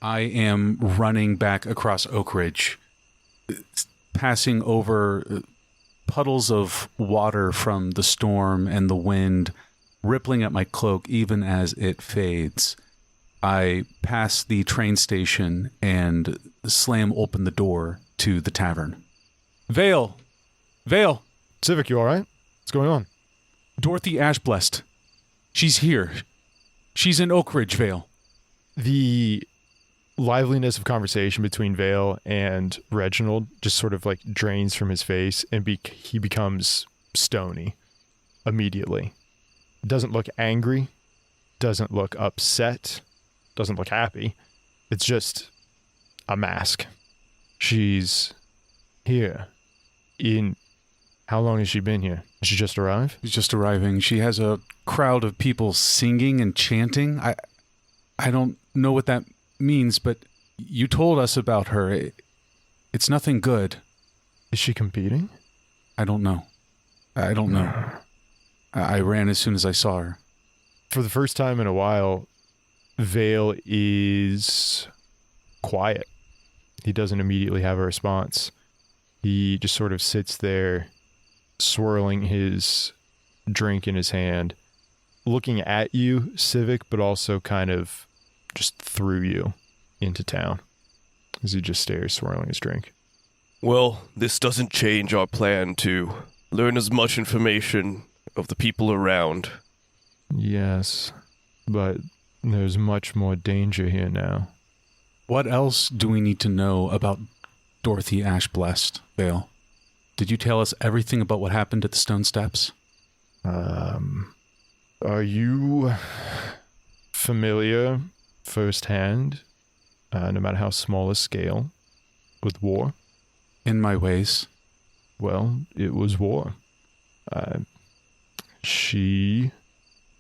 I am running back across Oakridge, passing over puddles of water from the storm and the wind, rippling at my cloak even as it fades. I pass the train station and slam open the door to the tavern. Vale! Vale! Civic, you all right? What's going on? Dorothy Ashblessed. She's here. She's in Oakridge, Vale. The liveliness of conversation between Vale and Reginald just sort of like drains from his face, and he becomes stony immediately. Doesn't look angry, doesn't look upset, doesn't look happy. It's just a mask. She's here. How long has she been here? Did she just arrive? She's just arriving. She has a crowd of people singing and chanting. I don't know what that means, but you told us about her. It's nothing good. Is she competing? I don't know. I ran as soon as I saw her. For the first time in a while, Vale is quiet. He doesn't immediately have a response. He just sort of sits there, swirling his drink in his hand, looking at you, Civic, but also kind of just through you into town as he just stares, swirling his drink. Well, this doesn't change our plan to learn as much information of the people around. Yes, but there's much more danger here now. What else do we need to know about Dorothy Ashblessed, Vale? Did you tell us everything about what happened at the Stone Steps? Are you familiar firsthand, no matter how small a scale, with war? In my ways. Well, it was war. She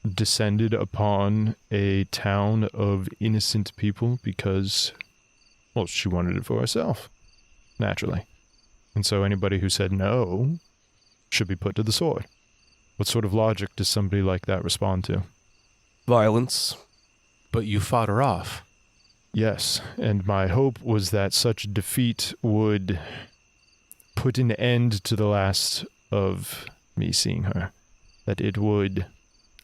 descended upon a town of innocent people because, well, she wanted it for herself, naturally. And so anybody who said no should be put to the sword. What sort of logic does somebody like that respond to? Violence. But you fought her off. Yes, and my hope was that such defeat would put an end to the last of me seeing her. That it would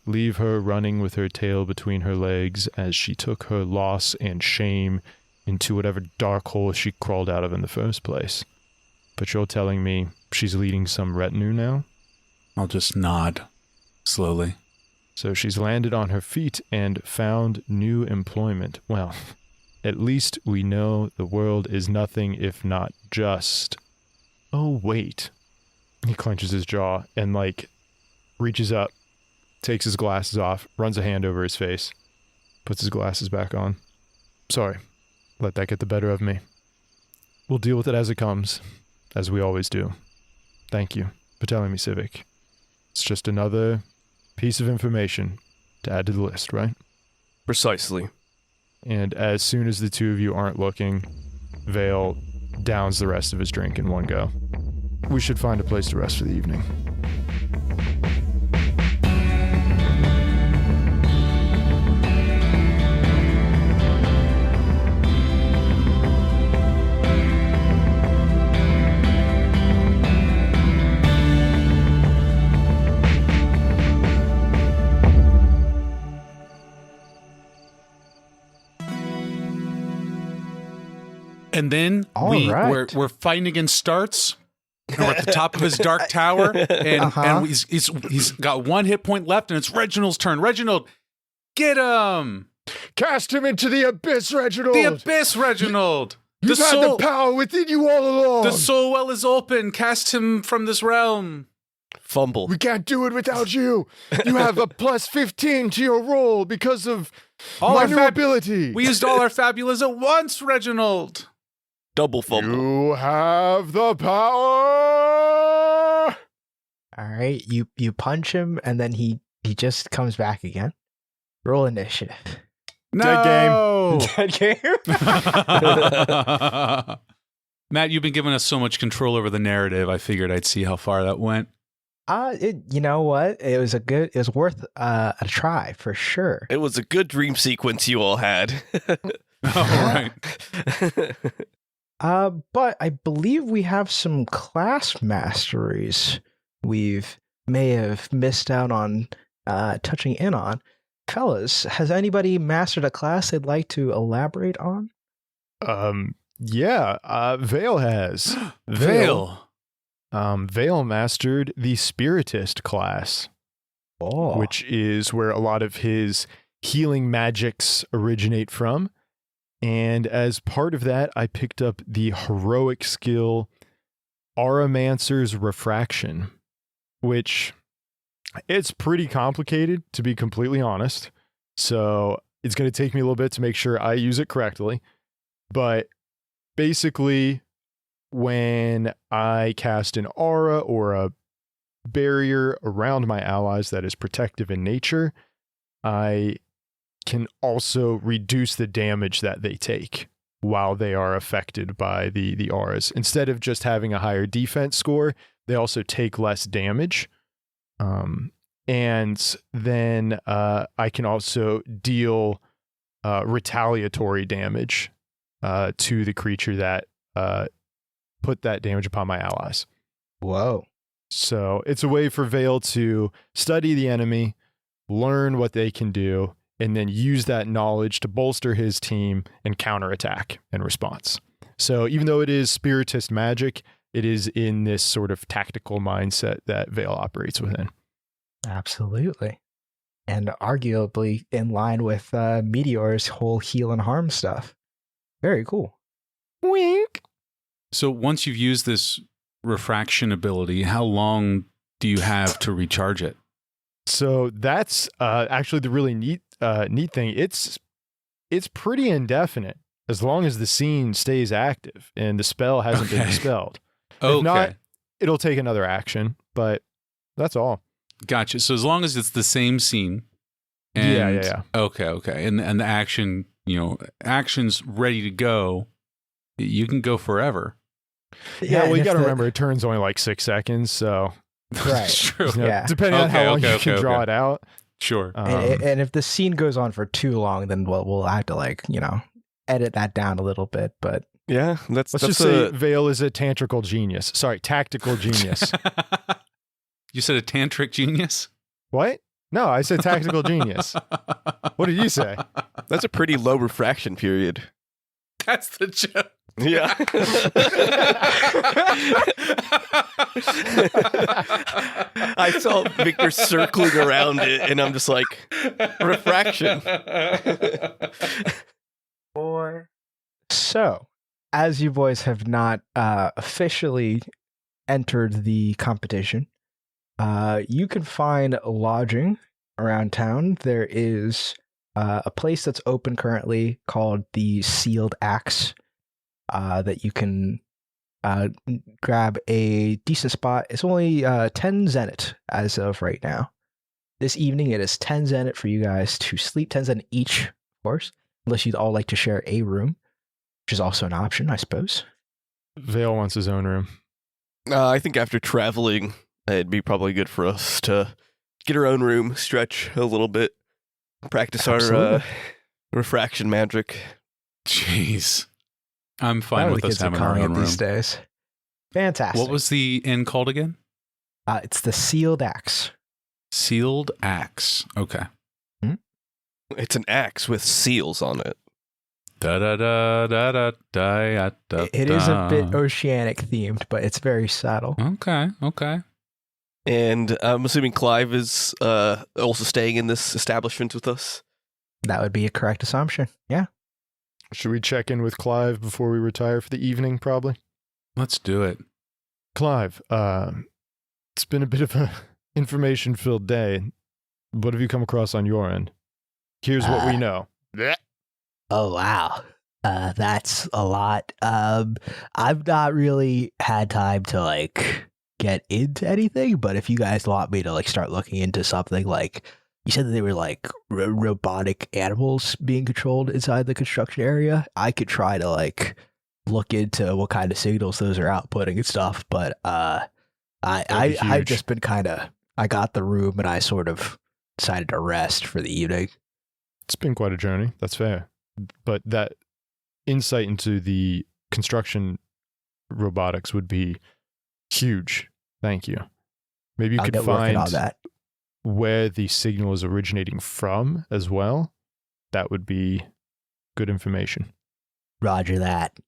leave her running with her tail between her legs as she took her loss and shame into whatever dark hole she crawled out of in the first place. But you're telling me she's leading some retinue now? I'll just nod, slowly. So she's landed on her feet and found new employment. Well, at least we know the world is nothing if not just. Oh, wait. He clenches his jaw and, reaches up, takes his glasses off, runs a hand over his face, puts his glasses back on. Sorry, let that get the better of me. We'll deal with it as it comes, as we always do. Thank you for telling me, Civic. It's just another piece of information to add to the list, right? Precisely. And as soon as the two of you aren't looking, Vale downs the rest of his drink in one go. We should find a place to rest for the evening. And then we're fighting against Starts. And we're at the top of his dark tower, and he's got one hit point left, and it's Reginald's turn. Reginald, get him! Cast him into the abyss, Reginald! The abyss, Reginald! You've had the power within you all along! The soul well is open. Cast him from this realm. Fumble. We can't do it without you. You have a plus 15 to your roll because of my new ability. We used all our fabulas at once, Reginald. Double fumble. You have the power. All right, you punch him, and then he just comes back again. Roll initiative. No! Dead game. Dead game? Matt, you've been giving us so much control over the narrative. I figured I'd see how far that went. You know what? It was worth a try for sure. It was a good dream sequence you all had. Oh, right. But I believe we have some class masteries may have missed out on touching in on. Fellas, has anybody mastered a class they'd like to elaborate on? Yeah, Vale has. Vale. Vale mastered the Spiritist class, Oh. which is where a lot of his healing magics originate from. And as part of that, I picked up the heroic skill Auramancer's Refraction, which it's pretty complicated, to be completely honest. So it's going to take me a little bit to make sure I use it correctly. But basically, when I cast an aura or a barrier around my allies that is protective in nature, I can also reduce the damage that they take while they are affected by the auras. Instead of just having a higher defense score, they also take less damage. And then I can also deal retaliatory damage to the creature that put that damage upon my allies. Whoa. So it's a way for Vale to study the enemy, learn what they can do, and then use that knowledge to bolster his team and counterattack in response. So even though it is Spiritist magic, it is in this sort of tactical mindset that Vale operates within. Absolutely. And arguably in line with Meteor's whole heal and harm stuff. Very cool. Wink. So once you've used this refraction ability, how long do you have to recharge it? So that's actually the really neat thing. It's pretty indefinite as long as the scene stays active and the spell hasn't been dispelled. If not, it'll take another action, but that's all. Gotcha. So as long as it's the same scene. And, Yeah. Okay. And the action, action's ready to go, you can go forever. Yeah, well, you got to remember it turns only like 6 seconds, so Right. True. Yeah. Depending on how long you can draw it out. Sure. And if the scene goes on for too long, then we'll have to edit that down a little bit. But Yeah, let's just say Vale is a tactical genius. You said a tantric genius? What? No, I said tactical genius. What did you say? That's a pretty low refraction period. That's the joke. Yeah. I saw Victor circling around it, and I'm just like, refraction. Boy. So, as you boys have not officially entered the competition, you can find lodging around town. There is a place that's open currently called the Sealed Axe that you can grab a decent spot. It's only 10 zenith as of right now. This evening, it is 10 zenith for you guys to sleep, 10 zenith each, of course, unless you'd all like to share a room, which is also an option, I suppose. Vale wants his own room. I think after traveling, it'd be probably good for us to get our own room, stretch a little bit, practice our refraction magic. Jeez. I'm fine with us having our own room. These days. Fantastic. What was the inn called again? It's the Sealed Axe. Sealed Axe. Okay. It's an axe with seals on it. It is a bit oceanic themed, but it's very subtle. Okay. And I'm assuming Clive is also staying in this establishment with us. That would be a correct assumption. Yeah. Should we check in with Clive before we retire for the evening, probably? Let's do it. Clive, it's been a bit of a information-filled day. What have you come across on your end? Here's what we know. Oh, wow. That's a lot. I've not really had time to, get into anything, but if you guys want me to, start looking into something, you said that they were, robotic animals being controlled inside the construction area, I could try to, look into what kind of signals those are outputting and stuff, but, I've just been I got the room and I sort of decided to rest for the evening. It's been quite a journey. That's fair. But that insight into the construction robotics would be huge. Thank you. Maybe you I'll could get working find on that. where the signal is originating from as well. That would be good information. Roger that.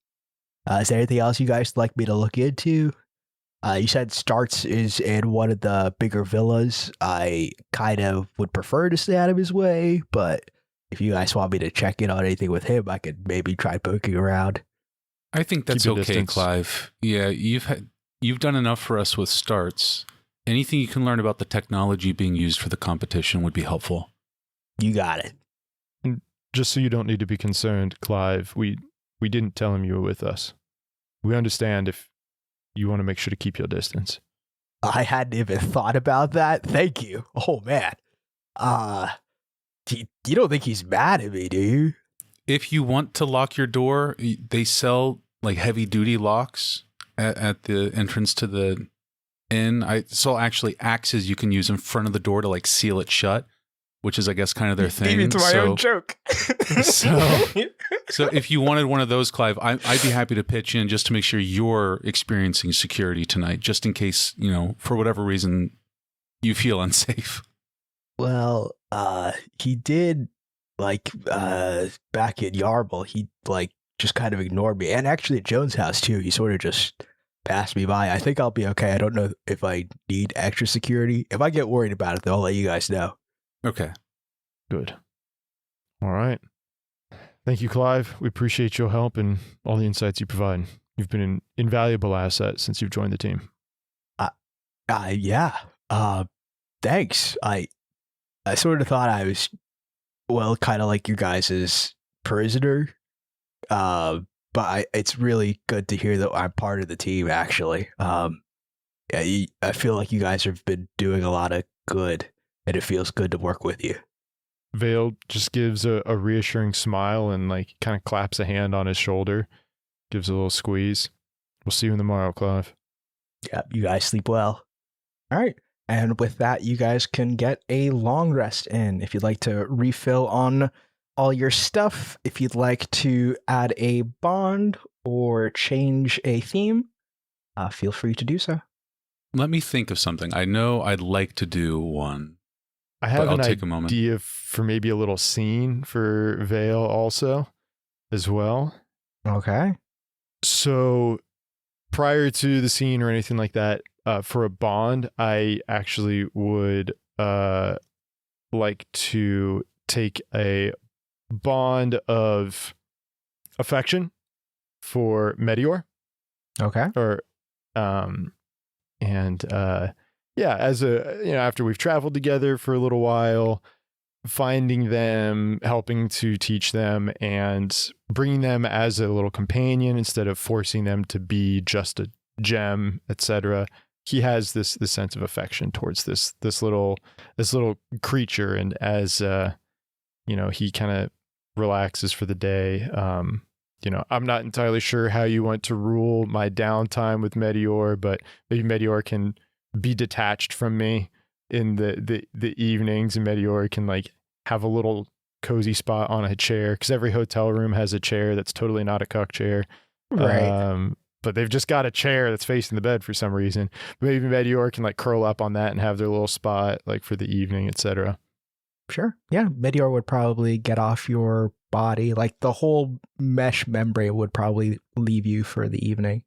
Is there anything else you guys like me to look into? You said Starts is in one of the bigger villas. I kind of would prefer to stay out of his way, but if you guys want me to check in on anything with him, I could maybe try poking around. I think that's Keep your okay, distance. Clive. Yeah, you've done enough for us with Starts. Anything you can learn about the technology being used for the competition would be helpful. You got it. Just so you don't need to be concerned, Clive, we didn't tell him you were with us. We understand if you want to make sure to keep your distance. I hadn't even thought about that. Thank you. Oh man. You don't think he's mad at me, do you? If you want to lock your door, they sell like heavy duty locks at the entrance to the inn. I saw actually axes you can use in front of the door to like seal it shut, which is I guess kind of their thing. Maybe it's my own joke. So if you wanted one of those, Clive, I'd be happy to pitch in just to make sure you're experiencing security tonight, just in case, for whatever reason you feel unsafe. Well, he did back in Yarble, he just kind of ignored me. And actually at Jones' house too, he sort of just passed me by. I think I'll be okay. I don't know if I need extra security. If I get worried about it though, I'll let you guys know. Okay. Good. All right. Thank you, Clive. We appreciate your help and all the insights you provide. You've been an invaluable asset since you've joined the team. Yeah. Thanks. I sort of thought I was, kind of like your guys' prisoner. But it's really good to hear that I'm part of the team, actually. I feel like you guys have been doing a lot of good, and it feels good to work with you. Vale just gives a reassuring smile and kind of claps a hand on his shoulder, gives a little squeeze. We'll see you tomorrow, Clive. Yeah, you guys sleep well. All right. And with that, you guys can get a long rest in. If you'd like to refill on all your stuff, if you'd like to add a bond or change a theme, feel free to do so. Let me think of something. I know I'd like to do one. I have I'll an take a moment. idea for maybe a little scene for Vale also as well. Okay. So prior to the scene or anything like that, for a bond, I actually would like to take a bond of affection for Meteor. Okay. Or as after we've traveled together for a little while, finding them, helping to teach them, and bringing them as a little companion instead of forcing them to be just a gem, etc. He has this sense of affection towards this little creature, and as he kind of relaxes for the day. I'm not entirely sure how you want to rule my downtime with Meteor, but maybe Meteor can be detached from me in the evenings, and Meteor can have a little cozy spot on a chair, because every hotel room has a chair that's totally not a cuck chair. Right. But they've just got a chair that's facing the bed for some reason. Maybe Meteor can curl up on that and have their little spot for the evening, etc. Sure. Yeah. Meteor would probably get off your body. The whole mesh membrane would probably leave you for the evening,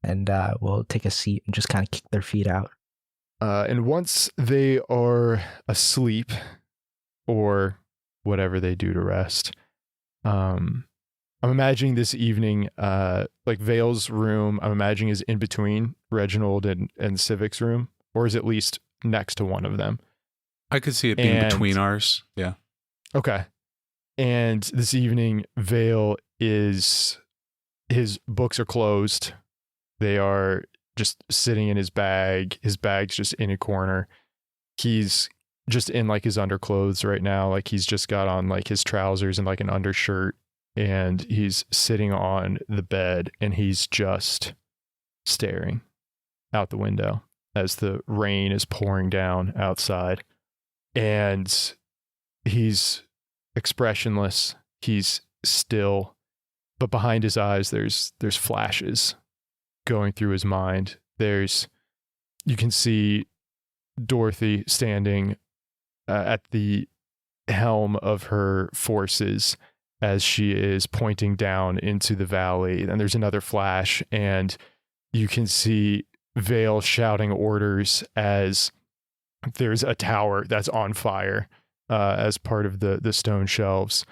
and we'll take a seat and just kind of kick their feet out. And once they are asleep or whatever they do to rest, I'm imagining this evening, Vale's room, I'm imagining is in between Reginald and Civic's room, or is at least next to one of them. I could see it being between ours. Yeah. Okay. And this evening, Vale his books are closed. They are just sitting in his bag. His bag's just in a corner. He's just in his underclothes right now. He's just got on his trousers and an undershirt, and he's sitting on the bed, and he's just staring out the window as the rain is pouring down outside. And he's expressionless. He's still. but behind his eyes, there's flashes going through his mind. You can see Dorothy standing at the helm of her forces as she is pointing down into the valley. And there's another flash, and you can see Vale shouting orders as there's a tower that's on fire as part of the stone shelves.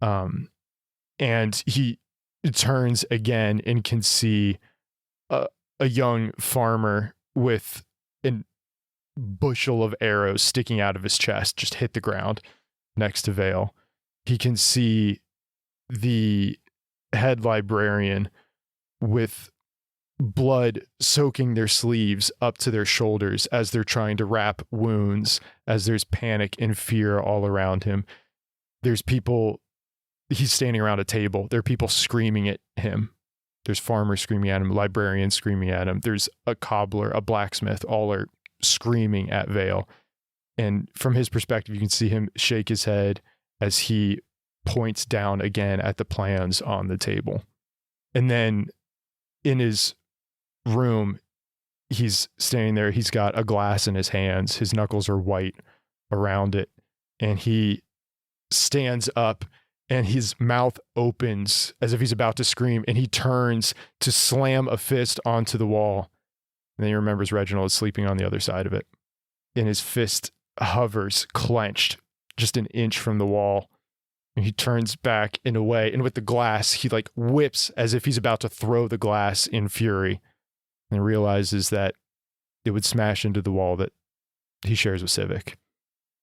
And he turns again and can see a young farmer with a bushel of arrows sticking out of his chest just hit the ground next to Vale. He can see the head librarian with blood soaking their sleeves up to their shoulders as they're trying to wrap wounds, as there's panic and fear all around him. There's people, he's standing around a table. There are people screaming at him. There's farmers screaming at him, librarians screaming at him. There's a cobbler, a blacksmith, all are screaming at Vale. And from his perspective, you can see him shake his head as he points down again at the plans on the table. And then in his room, he's standing there. He's got a glass in his hands. His knuckles are white around it. And he stands up and his mouth opens as if he's about to scream. And he turns to slam a fist onto the wall. And then he remembers Reginald is sleeping on the other side of it. And his fist hovers clenched just an inch from the wall. And he turns back and away. And with the glass, he like whips as if he's about to throw the glass in fury. And realizes that it would smash into the wall that he shares with Civic.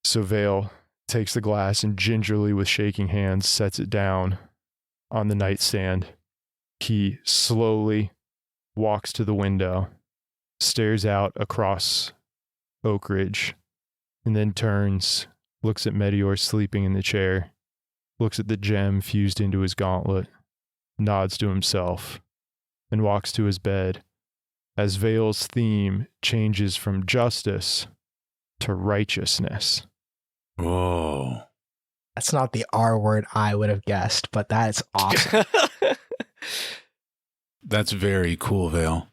So Vale takes the glass and gingerly, with shaking hands, sets it down on the nightstand. He slowly walks to the window, stares out across Oakridge, and then turns, looks at Meteor sleeping in the chair, looks at the gem fused into his gauntlet, nods to himself, and walks to his bed as Vale's theme changes from justice to righteousness. Oh. That's not the R word I would have guessed, but that's awesome. That's very cool, Vale.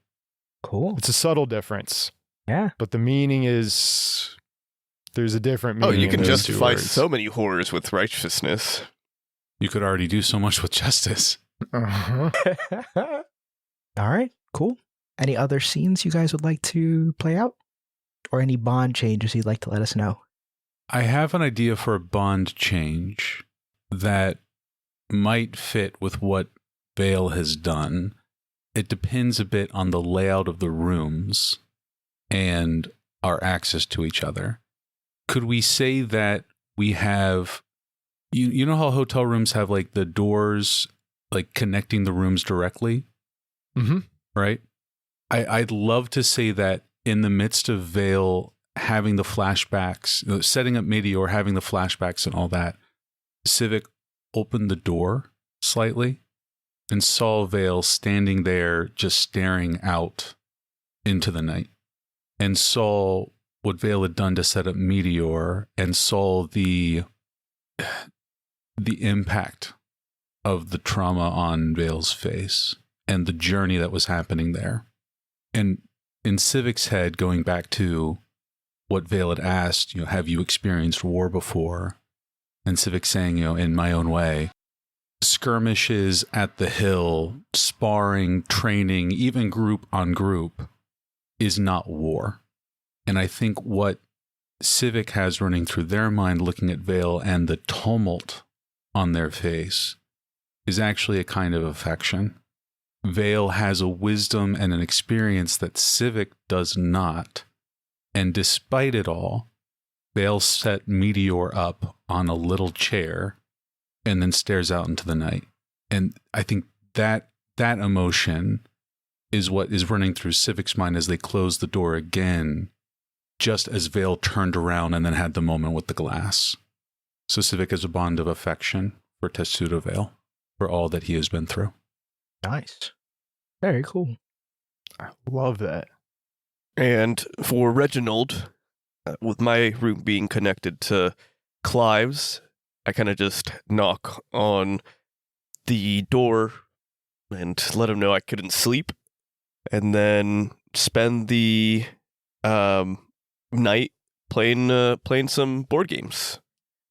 Cool. It's a subtle difference. Yeah. But the meaning is, there's a different meaning. You can in those justify two words. so many horrors with righteousness. You could already do so much with justice. Uh-huh. All right, cool. Any other scenes you guys would like to play out? Or any bond changes you'd like to let us know? I have an idea for a bond change that might fit with what Vale has done. It depends a bit on the layout of the rooms and our access to each other. Could we say that we have, you know how hotel rooms have like the doors like connecting the rooms directly? Mm-hmm. Right? I'd love to say that in the midst of Vale having the flashbacks, setting up Meteor, having the flashbacks and all that, Civic opened the door slightly and saw Vale standing there just staring out into the night, and saw what Vale had done to set up Meteor, and saw the impact of the trauma on Vale's face and the journey that was happening there. And in Civic's head, going back to what Vale had asked, have you experienced war before? And Civic saying, in my own way, skirmishes at the hill, sparring, training, even group on group is not war. And I think what Civic has running through their mind looking at Vale and the tumult on their face is actually a kind of affection. Vale has a wisdom and an experience that Civic does not. And despite it all, Vale set Meteor up on a little chair and then stares out into the night. And I think that emotion is what is running through Civic's mind as they close the door again, just as Vale turned around and then had the moment with the glass. So Civic has a bond of affection for Testudo Vale for all that he has been through. Nice. Very cool. I love that. And for Reginald, with my room being connected to Clive's, I kind of just knock on the door and let him know I couldn't sleep, and then spend the night playing some board games.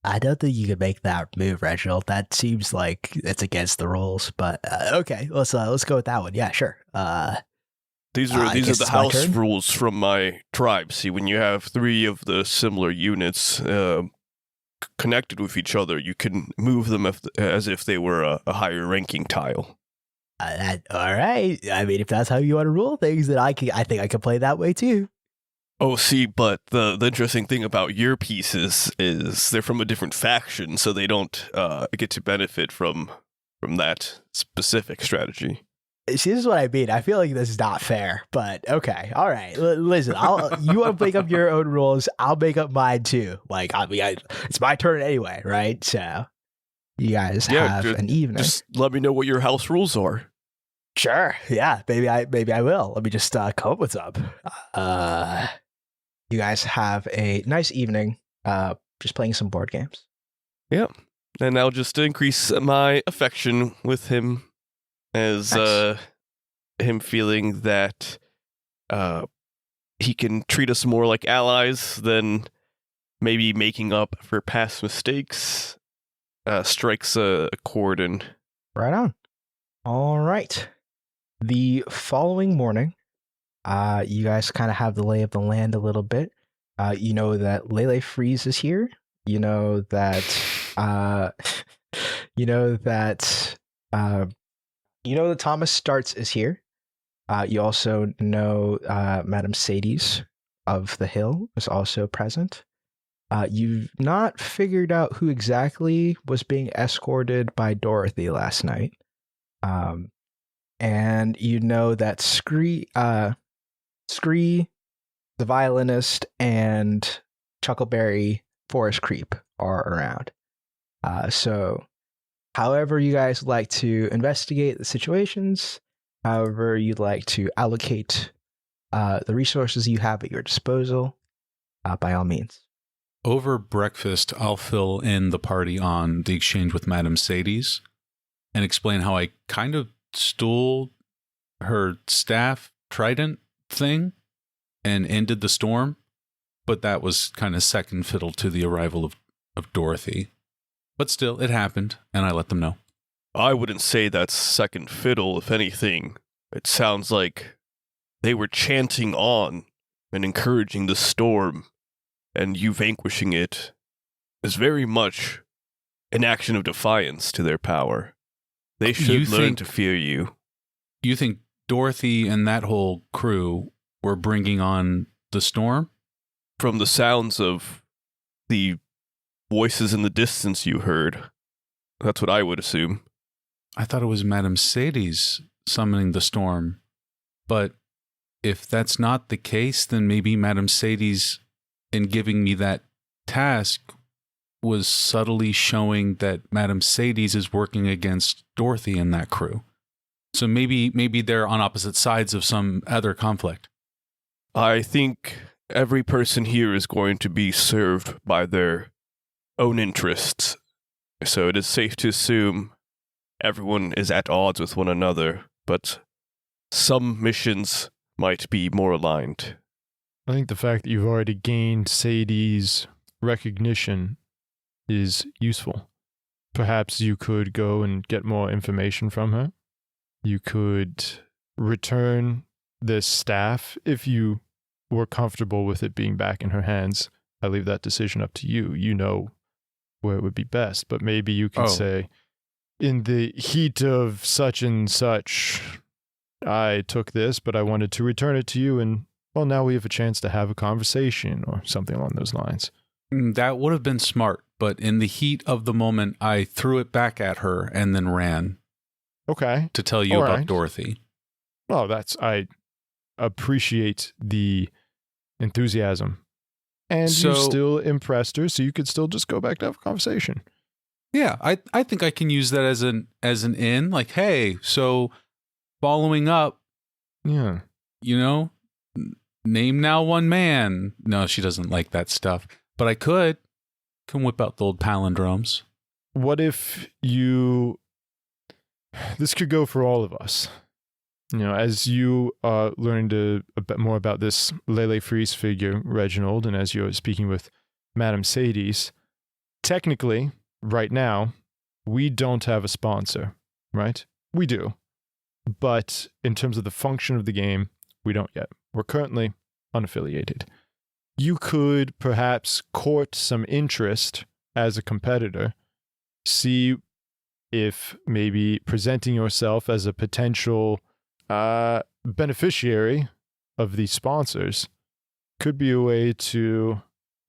I don't think you could make that move, Reginald. That seems like it's against the rules. But okay, let's go with that one. Yeah, sure. These I are guess the it's my house turn? rules from my tribe. See, when you have 3 of the similar units connected with each other, you can move them as if they were a higher ranking tile. All right. I mean, if that's how you want to rule things, then I think I can play that way too. Oh, see, but the interesting thing about your pieces is they're from a different faction, so they don't get to benefit from that specific strategy. See, this is what I mean. I feel like this is not fair, but okay. All right. Listen, you want to make up your own rules. I'll make up mine too. Like, I mean, it's my turn anyway, right? So you guys have an evening. Just let me know what your house rules are. Sure. Yeah. Maybe I will. Let me just come up with some. You guys have a nice evening, just playing some board games. Yeah. And I'll just increase my affection with him as Nice. him feeling that he can treat us more like allies than maybe making up for past mistakes. Strikes a chord and Right on. All right. The following morning, you guys kind of have the lay of the land a little bit. You know that Lele Freeze is here. You know that. You know that. You know that Thomas Starts is here. You also know Madame Sadie's of the Hill is also present. You've not figured out who exactly was being escorted by Dorothy last night. And you know that Scree, the violinist, and Chuckleberry Forest Creep are around. So, however you guys like to investigate the situations, however you'd like to allocate the resources you have at your disposal, by all means. Over breakfast, I'll fill in the party on the exchange with Madame Sadie's and explain how I kind of stole her staff trident thing and ended the storm, but that was kind of second fiddle to the arrival of Dorothy. But still, it happened, and I let them know. I wouldn't say that's second fiddle. If anything, it sounds like they were chanting on and encouraging the storm, and you vanquishing it is very much an action of defiance to their power. They should learn to fear you. You think Dorothy and that whole crew were bringing on the storm? From the sounds of the voices in the distance you heard, that's what I would assume. I thought it was Madame Sadie's summoning the storm. But if that's not the case, then maybe Madame Sadie's, in giving me that task, was subtly showing that Madame Sadie's is working against Dorothy and that crew. So maybe they're on opposite sides of some other conflict. I think every person here is going to be served by their own interests. So it is safe to assume everyone is at odds with one another, but some missions might be more aligned. I think the fact that you've already gained Sadie's recognition is useful. Perhaps you could go and get more information from her. You could return this staff if you were comfortable with it being back in her hands. I leave that decision up to you. You know where it would be best, but maybe you could say, in the heat of such and such, I took this, but I wanted to return it to you, and well, now we have a chance to have a conversation or something along those lines. That would have been smart, but in the heat of the moment, I threw it back at her and then ran. Okay. To tell you about Dorothy. Well, I appreciate the enthusiasm. And you still impressed her, so you could still just go back to have a conversation. Yeah, I think I can use that as an in. Like, hey, so following up, yeah, you know, name now one man. No, she doesn't like that stuff. But I can whip out the old palindromes. What if you this could go for all of us. You know, as you are learning a bit more about this Lele Freeze figure, Reginald, and as you're speaking with Madame Sadie's, technically, right now, we don't have a sponsor, right? We do. But in terms of the function of the game, we don't yet. We're currently unaffiliated. You could perhaps court some interest as a competitor, see if maybe presenting yourself as a potential beneficiary of these sponsors could be a way to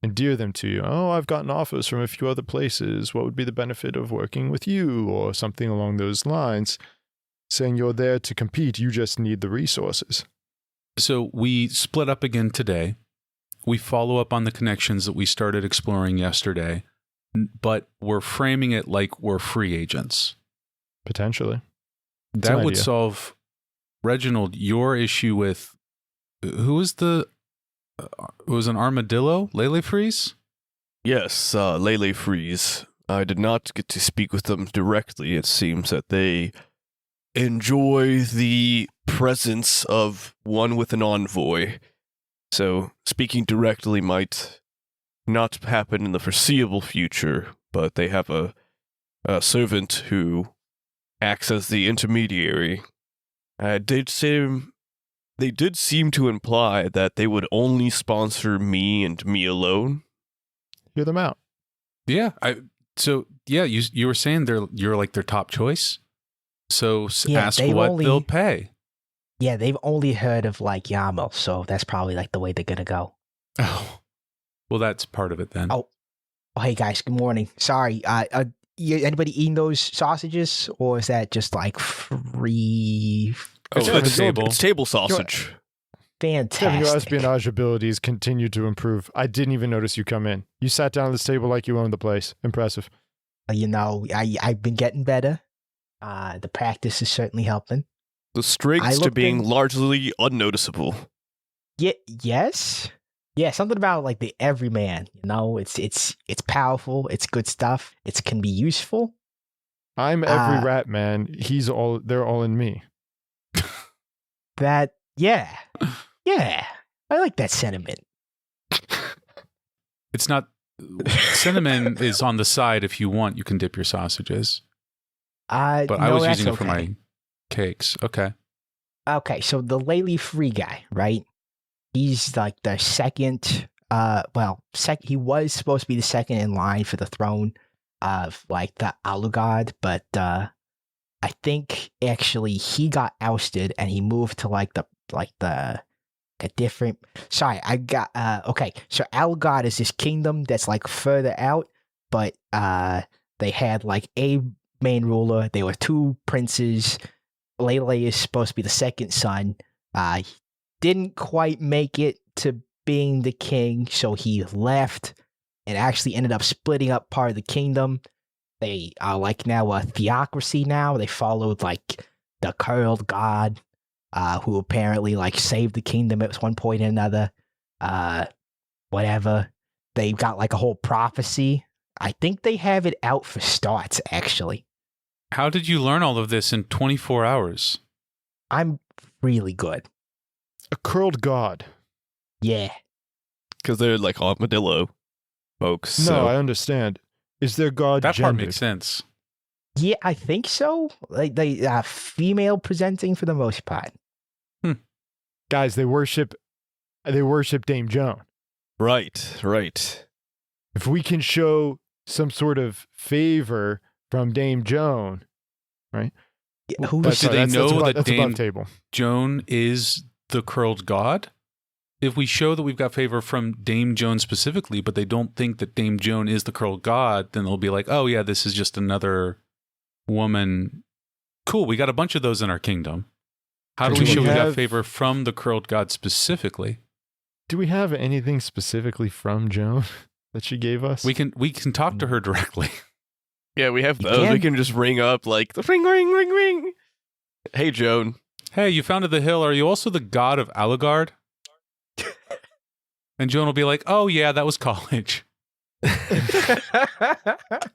endear them to you. Oh, I've gotten offers from a few other places. What would be the benefit of working with you? Or something along those lines, saying you're there to compete, you just need the resources. So we split up again today. We follow up on the connections that we started exploring yesterday, but we're framing it like we're free agents. Potentially. That would solve, Reginald, your issue with, who was it was an armadillo? Lele Freeze? Yes, Lele Freeze. I did not get to speak with them directly. It seems that they enjoy the presence of one with an envoy. So speaking directly might not happen in the foreseeable future, but they have a servant who acts as the intermediary. They did seem to imply that they would only sponsor me and me alone. Hear them out. Yeah. You were saying you're like their top choice. So ask what they'll pay. Yeah, they've only heard of like Yamo, so that's probably like the way they're gonna go. Oh, well, that's part of it then. Oh, hey guys, good morning. Sorry, anybody eating those sausages, or is that just like free? It's table sausage. Fantastic. Your espionage abilities continue to improve. I didn't even notice you come in. You sat down at this table like you owned the place. Impressive. You know, I've been getting better. The practice is certainly helping. The strengths to being largely unnoticeable. Yes. Yeah, something about like the everyman. You know, it's powerful. It's good stuff. It can be useful. I'm every rat man. They're all in me. Yeah. I like that sentiment. It's not. Cinnamon is on the side. If you want, you can dip your sausages. But I was using it for my cakes. Okay. So the Lele Free guy, right? He's like the second. He was supposed to be the second in line for the throne of like the Alugod, but I think actually he got ousted and he moved to a different. Sorry, I got okay. So Alugod is this kingdom that's like further out, but they had like a main ruler. There were two princes. Lele is supposed to be the second son. He didn't quite make it to being the king, so he left and actually ended up splitting up part of the kingdom. They are like now a theocracy now. They followed like the curled god, who apparently like saved the kingdom at one point or another. Whatever. They've got like a whole prophecy. I think they have it out for starts, actually. How did you learn all of this in 24 hours? I'm really good. A curled god. Yeah. Because they're like armadillo folks. No, so. I understand. Is their god that gendered? Part makes sense. Yeah, I think so. Like they female presenting for the most part. Guys, they worship Dame Joan. Right. If we can show some sort of favor from Dame Joan, right? Yeah, Do they know that Dame Joan is the curled god? If we show that we've got favor from Dame Joan specifically, but they don't think that Dame Joan is the curled god, then they'll be like, oh yeah, this is just another woman. Cool, we got a bunch of those in our kingdom. How do we show we got favor from the curled god specifically? Do we have anything specifically from Joan that she gave us? We can talk to her directly. Yeah, we have those. We can just ring up like the ring. Hey, Joan. Hey, you founded the hill. Are you also the god of Alugard? And Joan will be like, oh yeah, that was college.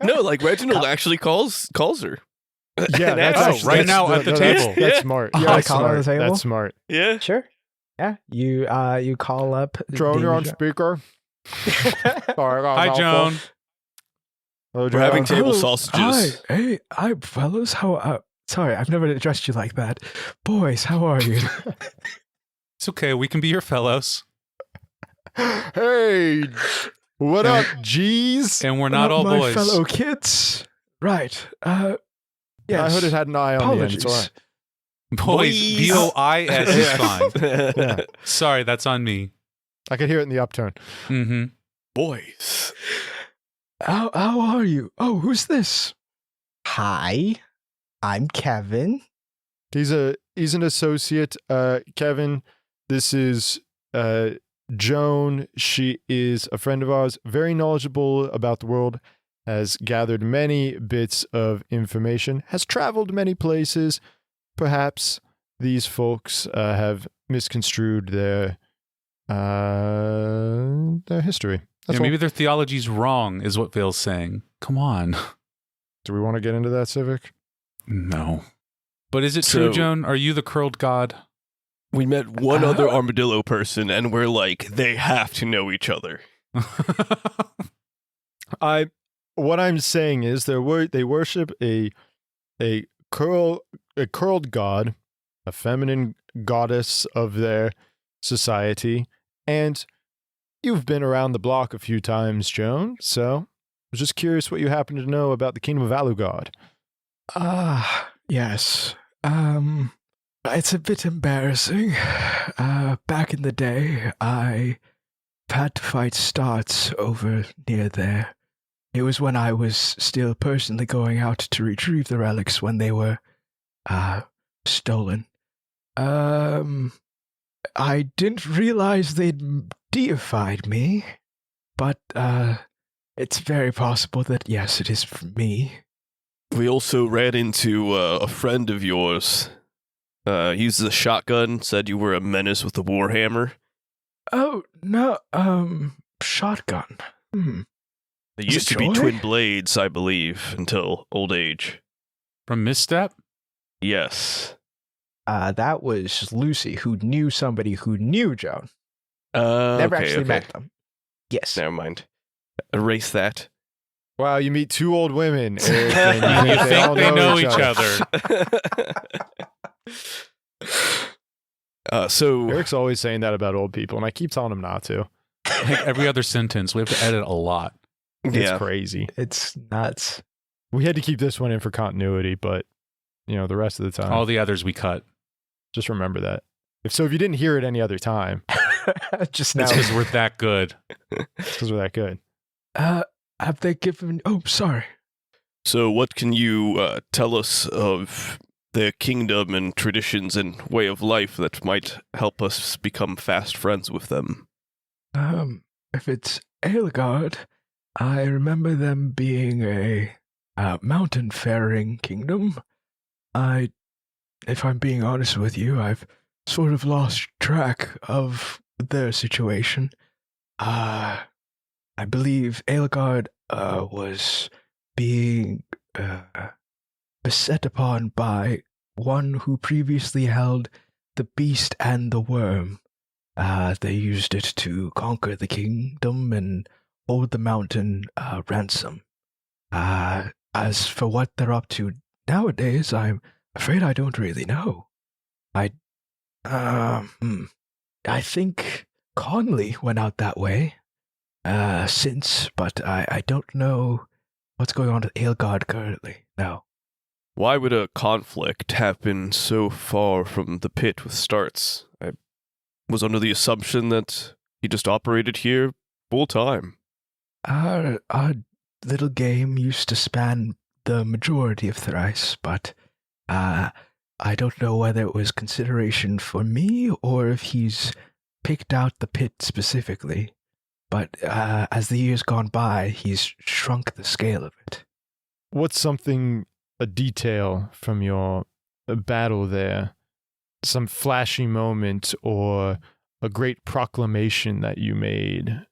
No, like Reginald actually calls her. Yeah, An that's average. actually, right that's now at the table? That's smart. You Yeah, wanna that's call on the smart. table? That's smart. Yeah. Sure. Yeah. You call up Joan, you're on Deja. speaker. Sorry, I got a Hi, mouthful. Joan. Hello, We're having Joan. table Oh, sausages. Hi, hey, hi, fellas. How? Sorry, I've never addressed you like that. Boys, how are you? It's okay. We can be your fellows. Hey, what up, G's? And we're not all my boys. fellow kids. Right. Yes. I heard it had an eye on the end. It's all Apologies. right. Boys. B-O-I-S is fine. Yeah. Sorry, that's on me. I could hear it in the upturn. Mm-hmm. Boys. How are you? Oh, who's this? Hi, I'm Kevin. He's an associate. Kevin, this is Joan. She is a friend of ours, very knowledgeable about the world, has gathered many bits of information, has traveled many places. Perhaps these folks have misconstrued their history. That's Yeah, maybe all. their theology's wrong, is what Vale's saying. Come on. Do we want to get into that, Civic? No. But is it true, So- Joan? Are you the curled god? We met one other armadillo person, and we're like, they have to know each other. What I'm saying is they worship a curled god, a feminine goddess of their society, and you've been around the block a few times, Joan, so I was just curious what you happen to know about the Kingdom of Valugard. Yes. It's a bit embarrassing. Back in the day, I had to fight starts over near there. It was when I was still personally going out to retrieve the relics when they were, stolen. I didn't realize they'd deified me, but, it's very possible that, yes, it is for me. We also ran into a friend of yours. He uses a shotgun, said you were a menace with a warhammer. Oh, no, shotgun. They Is used it to be Joy? twin blades, I believe, until old age. From Misstep? Yes. That was Lucy, who knew somebody who knew Joan. Never actually met them. Yes. Never mind. Erase that. Wow, you meet two old women, Eric, and You they think all they know each other. other. So Eric's always saying that about old people, and I keep telling him not to. Like every other sentence. We have to edit a lot. It's yeah, crazy. It's nuts. We had to keep this one in for continuity, but the rest of the time, All the others we cut. just remember that. If you didn't hear it any other time, Just now. It's because we're that good. it's because we're that good. Have they given... Oh, sorry. So what can you tell us of their kingdom and traditions and way of life that might help us become fast friends with them? If it's Aelgard, I remember them being a mountain-faring kingdom. If I'm being honest with you, I've sort of lost track of their situation. I believe Aelgard was being beset upon by one who previously held the beast and the worm. They used it to conquer the kingdom and hold the mountain ransom. As for what they're up to nowadays, I'm afraid I don't really know. I think Conley went out that way since, but I don't know what's going on with Aelgard currently. No. Why would a conflict happen so far from the pit with starts? I was under the assumption that he just operated here full time. Our little game used to span the majority of Thrice, but I don't know whether it was consideration for me or if he's picked out the pit specifically. But as the years gone by, he's shrunk the scale of it. What's a detail from your battle there? Some flashy moment or a great proclamation that you made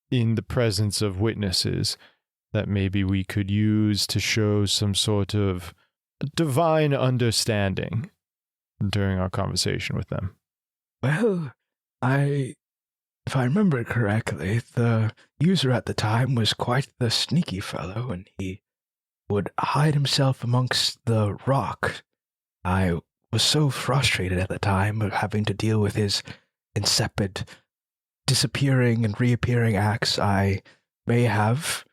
in the presence of witnesses that maybe we could use to show some sort of divine understanding during our conversation with them. Well, if I remember correctly, the user at the time was quite the sneaky fellow, and he would hide himself amongst the rock. I was so frustrated at the time of having to deal with his insipid disappearing and reappearing acts. I may have,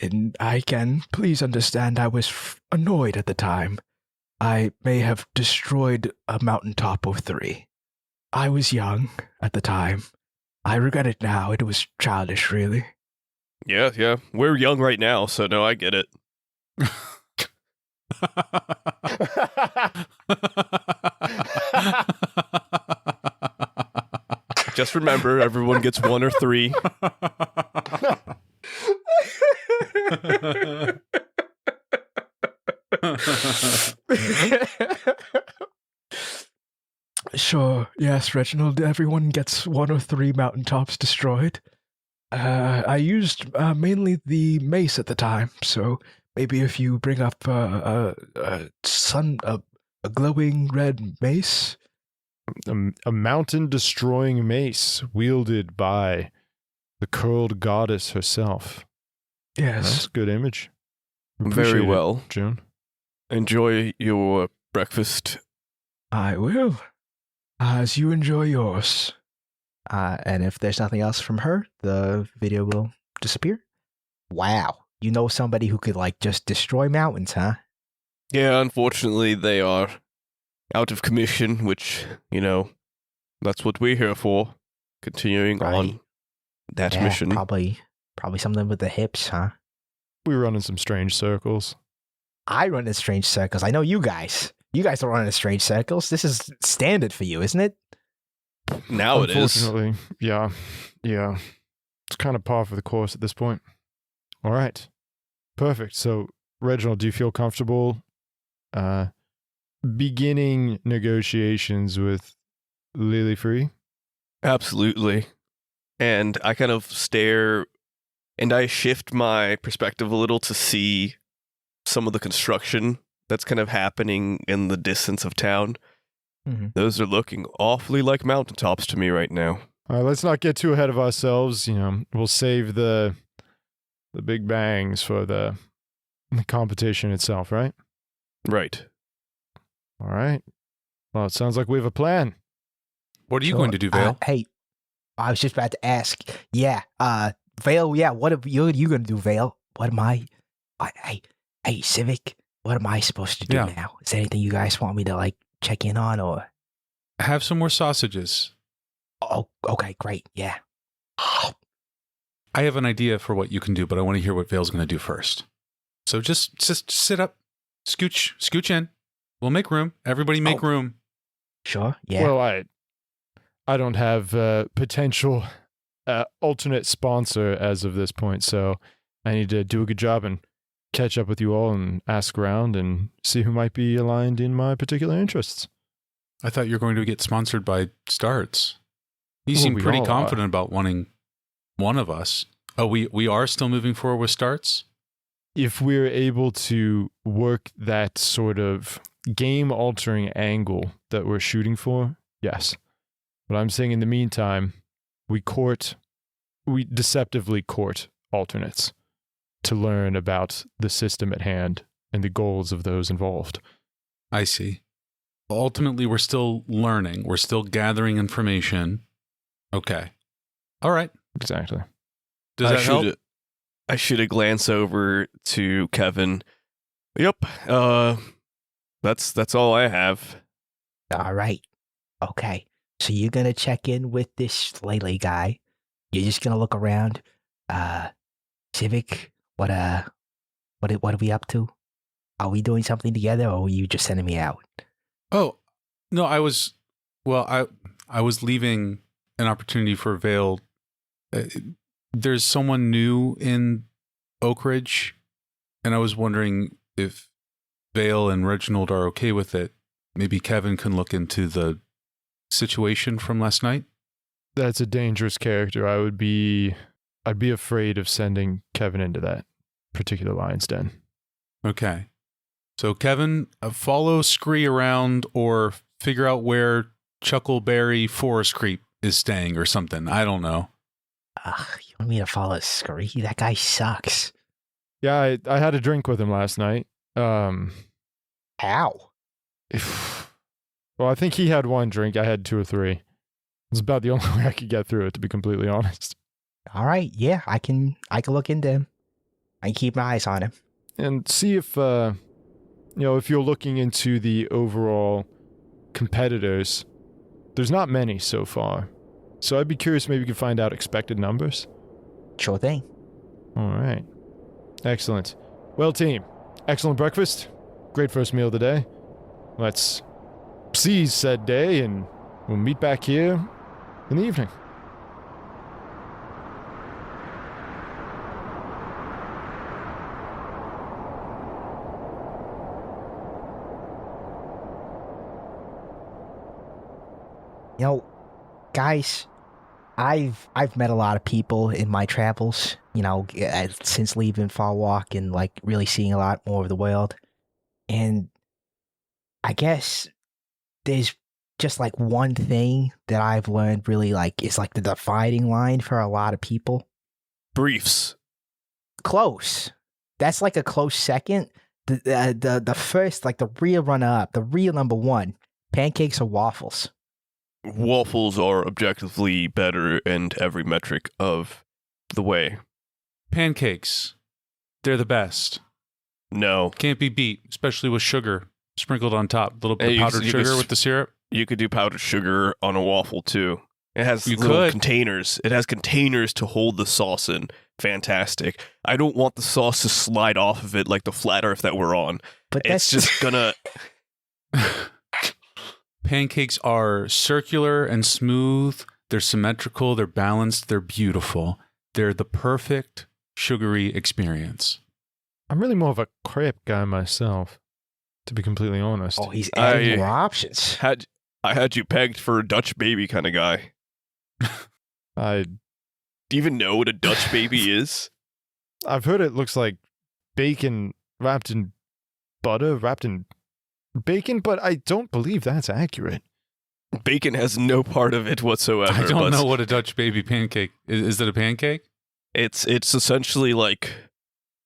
and I can please understand I was annoyed at the time. I may have destroyed a mountaintop of 3. I was young at the time. I regret it now. It was childish, really. Yeah. We're young right now, so no, I get it. Just remember, everyone gets 1 or 3. Sure, yes, Reginald, everyone gets 1 or 3 mountaintops destroyed. I used mainly the mace at the time, so maybe if you bring up a glowing red mace. A mountain-destroying mace wielded by the curled goddess herself. Yes. That's a good image. Very Appreciate it, well. June. Enjoy your breakfast. I will. As you enjoy yours. And if there's nothing else from her, the video will disappear. Wow. You know somebody who could, like, just destroy mountains, huh? Yeah, unfortunately, they are out of commission, which, that's what we're here for. Continuing Right. on that Yeah, mission. Probably something with the hips, huh? We run in some strange circles. I run in strange circles. I know you guys. You guys don't run in strange circles. This is standard for you, isn't it? Now it is. Unfortunately, yeah. It's kind of par for the course at this point. All right. Perfect. So, Reginald, do you feel comfortable beginning negotiations with Lily Free? Absolutely. And I kind of stare and I shift my perspective a little to see some of the construction that's kind of happening in the distance of town. Mm-hmm. Those are looking awfully like mountaintops to me right now. All right, let's not get too ahead of ourselves. We'll save the big bangs for the competition itself, right? Right. All right. Well, it sounds like we have a plan. What are you going to do, Vale? Hey, I was just about to ask. Yeah, Vale, yeah, what are you going to do, Vale? What am I? Hey, Civic, what am I supposed to do Yeah. now? Is there anything you guys want me to, like, check in on, or? Have some more sausages. Oh, okay, great, yeah. I have an idea for what you can do, but I want to hear what Vale's going to do first. So just sit up, scooch in. We'll make room. Everybody make room. Sure, yeah. Well, I don't have potential alternate sponsor as of this point, so I need to do a good job and catch up with you all and ask around and see who might be aligned in my particular interests. I thought you were going to get sponsored by Starts. You Well, seem we pretty all confident about wanting one of us. Oh, we are still moving forward with Starts? If we're able to work that sort of game-altering angle that we're shooting for, yes. But I'm saying in the meantime, we deceptively court alternates to learn about the system at hand and the goals of those involved. I see. Ultimately, we're still learning. We're still gathering information. Okay. All right. Exactly. Does that help? I should have glanced over to Kevin. Yep. That's all I have. All right, okay. So you're going to check in with this Lele guy. You're just going to look around. Civic, what are we up to? Are we doing something together, or were you just sending me out? Oh, no, I was leaving an opportunity for Vale. There's someone new in Oakridge, and I was wondering if Vale and Reginald are okay with it. Maybe Kevin can look into the situation from last night. That's a dangerous character. I'd be afraid of sending Kevin into that particular lion's den. Okay. So, Kevin, follow Scree around or figure out where Chuckleberry Forest Creep is staying or something. I don't know. You want me to follow Scree? That guy sucks. Yeah, I had a drink with him last night. How? Well, I think he had one drink. I had 2 or 3. It's about the only way I could get through it, to be completely honest. All right, yeah, I can look into him. I can keep my eyes on him. And see if if you're looking into the overall competitors, there's not many so far. So I'd be curious, maybe you could find out expected numbers. Sure thing. All right. Excellent. Well, team, excellent breakfast. Great first meal of the day. Let's seize said day, and we'll meet back here in the evening. You know, guys, I've met a lot of people in my travels, since leaving Far Walk and like really seeing a lot more of the world. And I guess there's just like one thing that I've learned really like is like the dividing line for a lot of people. Briefs. Close. That's like a close second. The first, like the real runner up, the real number one, pancakes or waffles. Waffles are objectively better in every metric of the way. Pancakes. They're the best. No. Can't be beat, especially with sugar sprinkled on top. A little bit Hey, of powdered sugar with the syrup. You could do powdered sugar on a waffle too. It has You little could. containers. It has containers to hold the sauce in. Fantastic. I don't want the sauce to slide off of it like the flat earth that we're on. But It's that's just gonna... Pancakes are circular and smooth. They're symmetrical. They're balanced. They're beautiful. They're the perfect sugary experience. I'm really more of a crepe guy myself, to be completely honest. Oh, he's adding I- more options. I had you pegged for a Dutch baby kind of guy. I Do you even know what a Dutch baby is? I've heard it looks like bacon wrapped in butter, wrapped in bacon, but I don't believe that's accurate. Bacon has no part of it whatsoever. I don't but know what a Dutch baby pancake is. Is it a pancake? It's essentially like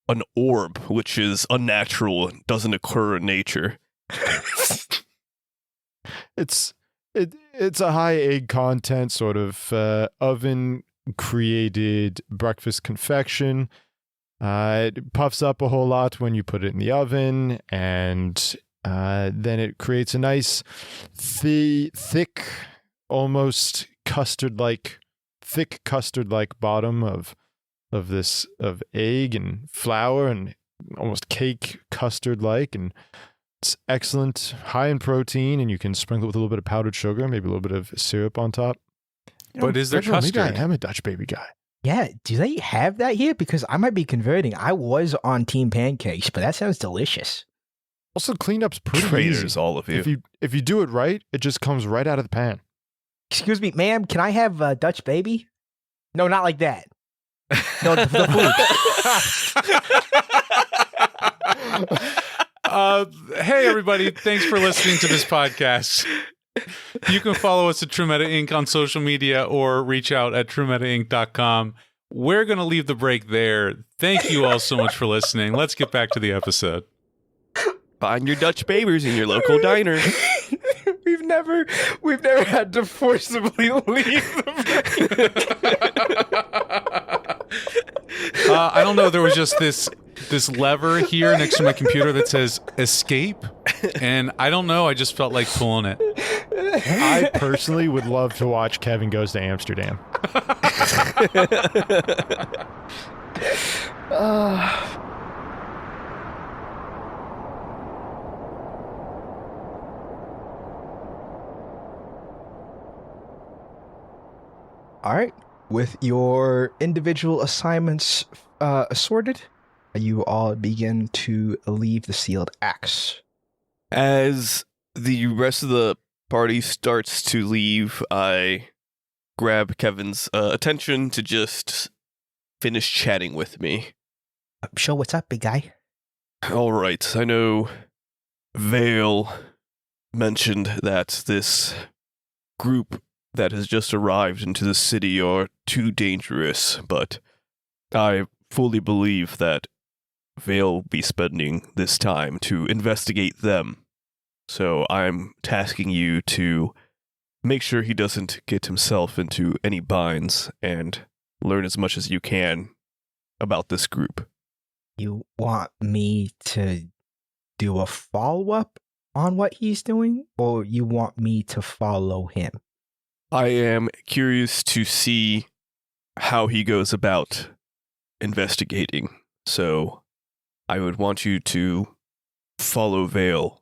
an orb, which is unnatural and doesn't occur in nature. It's a high egg content sort of oven created breakfast confection. It puffs up a whole lot when you put it in the oven, and then it creates a nice thick, almost thick custard-like bottom of egg and flour and almost cake custard-like, and it's excellent, high in protein, and you can sprinkle it with a little bit of powdered sugar, maybe a little bit of syrup on top. But is there Reginald, maybe custard? I am a Dutch baby guy. Yeah, do they have that here? Because I might be converting. I was on Team Pancakes, but that sounds delicious. Also, cleanup's pretty Traitors, easy. all of you. If you do it right, it just comes right out of the pan. Excuse me, ma'am, can I have a Dutch baby? No, not like that. No, the food. Hey, everybody. Thanks for listening to this podcast. You can follow us at True Meta Inc. on social media or reach out at truemetainc.com. We're going to leave the break there. Thank you all so much for listening. Let's get back to the episode. Find your Dutch babies in your local diner. We've never had to forcibly leave I don't know. There was just this lever here next to my computer that says escape. And I don't know. I just felt like pulling it. I personally would love to watch Kevin Goes to Amsterdam. All right. With your individual assignments assorted, you all begin to leave the sealed axe. As the rest of the party starts to leave, I grab Kevin's attention to just finish chatting with me. Sure, what's up, big guy? All right, I know Vale mentioned that this group that has just arrived into the city are too dangerous, but I fully believe that Vale will be spending this time to investigate them. So I'm tasking you to make sure he doesn't get himself into any binds and learn as much as you can about this group. You want me to do a follow-up on what he's doing, or you want me to follow him? I am curious to see how he goes about investigating, so I would want you to follow Vale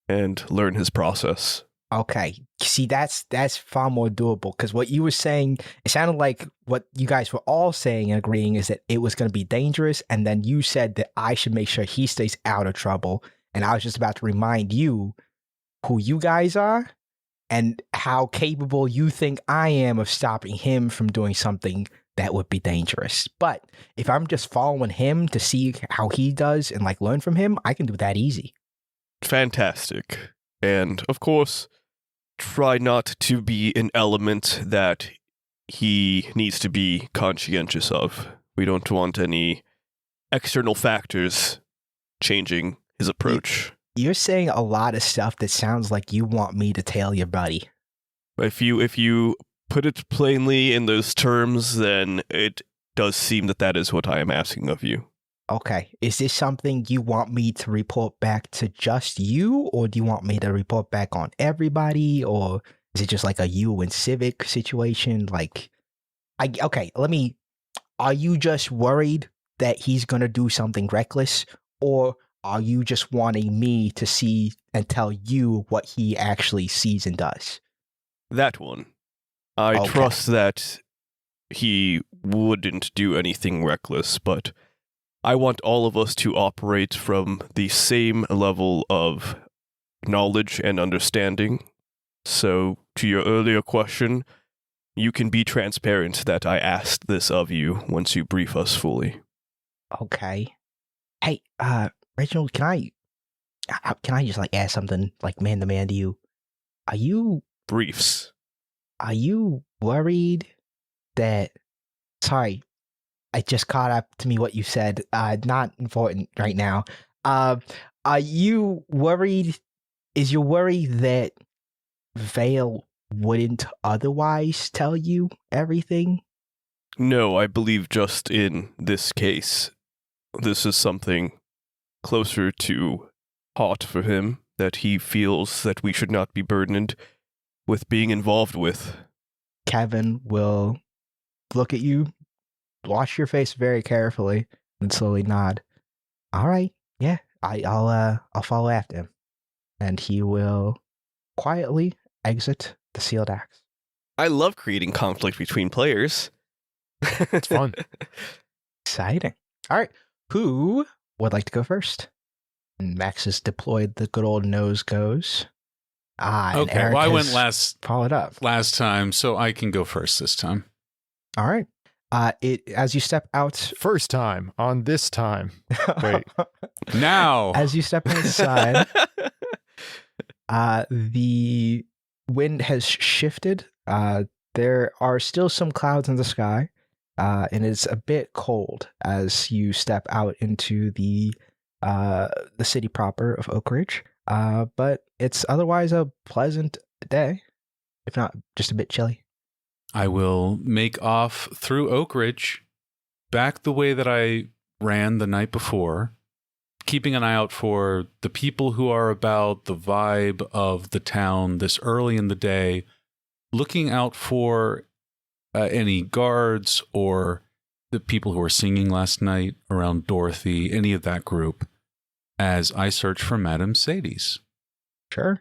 and learn his process. Okay. See, that's far more doable, because what you were saying, it sounded like what you guys were all saying and agreeing is that it was going to be dangerous, and then you said that I should make sure he stays out of trouble, and I was just about to remind you who you guys are and how capable you think I am of stopping him from doing something that would be dangerous. But if I'm just following him to see how he does and like learn from him, I can do that easy. Fantastic. And, of course, try not to be an element that he needs to be conscientious of. We don't want any external factors changing his approach. You're saying a lot of stuff that sounds like you want me to tail your buddy. If you put it plainly in those terms, then it does seem that that is what I am asking of you. Okay. Is this something you want me to report back to just you, or do you want me to report back on everybody, or is it just like a you and Civic situation? Like, are you just worried that he's going to do something reckless, or are you just wanting me to see and tell you what he actually sees and does? That one. I Okay. trust that he wouldn't do anything reckless, but I want all of us to operate from the same level of knowledge and understanding. So, to your earlier question, you can be transparent that I asked this of you once you brief us fully. Okay. Hey, Reginald, can I just like ask something like man to man to you? Are you Briefs. worried that? Sorry, it just caught up to me what you said. Not important right now. Are you worried? Is your worry that Vale wouldn't otherwise tell you everything? No, I believe just in this case, this is something closer to hot for him that he feels that we should not be burdened with being involved with. Kevin will look at you, watch your face very carefully, and slowly nod. All right, yeah, I'll follow after him, and he will quietly exit the sealed axe. I love creating conflict between players. It's fun. Exciting. All right, who would like to go first? And Max has deployed the good old nose goes. And Okay, Eric well, I went has followed up. last time, so I can go first this time. All right. As you step out, First time on this time. Wait. Now, as you step inside, the wind has shifted. There are still some clouds in the sky, and it's a bit cold as you step out into the city proper of Oakridge. But it's otherwise a pleasant day, if not just a bit chilly. I will make off through Oakridge, back the way that I ran the night before, keeping an eye out for the people who are about, the vibe of the town this early in the day, looking out for any guards or the people who were singing last night around Dorothy, any of that group, as I search for Madame Sadie's. Sure.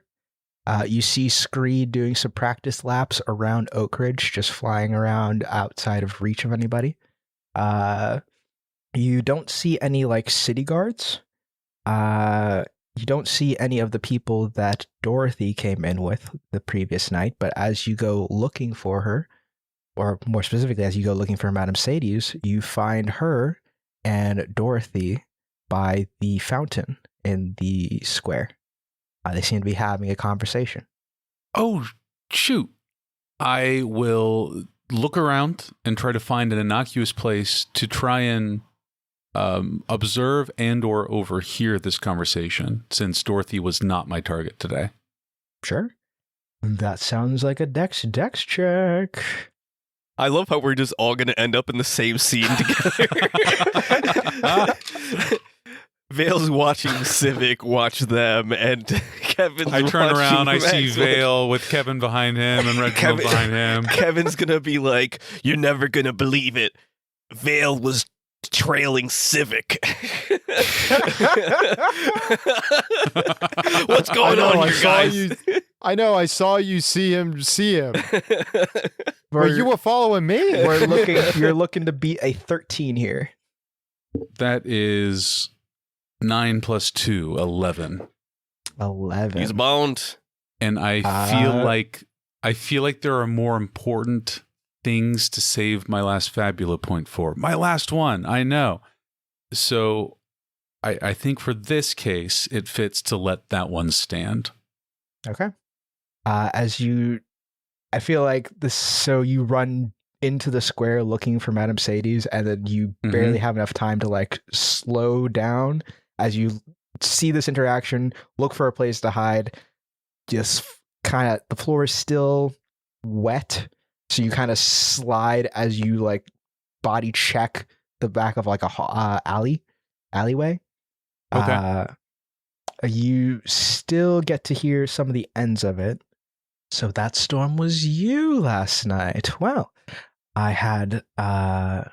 You see Scree doing some practice laps around Oakridge, just flying around outside of reach of anybody. You don't see any like city guards. You don't see any of the people that Dorothy came in with the previous night, but as you go looking for her, or more specifically, as you go looking for Madame Sadie's, you find her and Dorothy by the fountain in the square. They seem to be having a conversation. Oh, shoot. I will look around and try to find an innocuous place to try and observe and or overhear this conversation, since Dorothy was not my target today. Sure. That sounds like a dex check. I love how we're just all going to end up in the same scene together. Vale's watching Civic watch them, and Kevin's I turn watching around, I see Maxwell. Vale with Kevin behind him and Reginald behind him. Kevin's going to be like, "You're never going to believe it. Vale was trailing Civic." What's going on here, guys? I know, I saw you see him. Well, you were following me? You're looking to beat a 13 here. That is 9 plus 2, 11. 11. He's bound. And I feel like there are more important things to save my last Fabula point for. My last one, I know. So I think for this case, it fits to let that one stand. Okay. I feel like this, so you run into the square looking for Madame Sadie's, and then you barely have enough time to like slow down as you see this interaction, look for a place to hide. Just kind of, the floor is still wet, so you kind of slide as you like body check the back of like a alleyway. Okay. You still get to hear some of the ends of it. So that storm was you last night. Well, I had a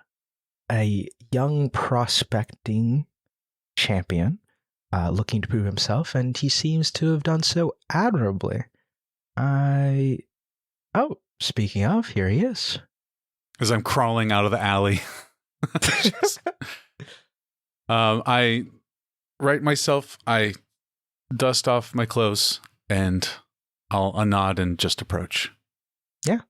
young prospecting champion looking to prove himself, and he seems to have done so admirably. Speaking of, here he is. As I'm crawling out of the alley. I right myself, I dust off my clothes, and I'll nod and just approach. Yeah.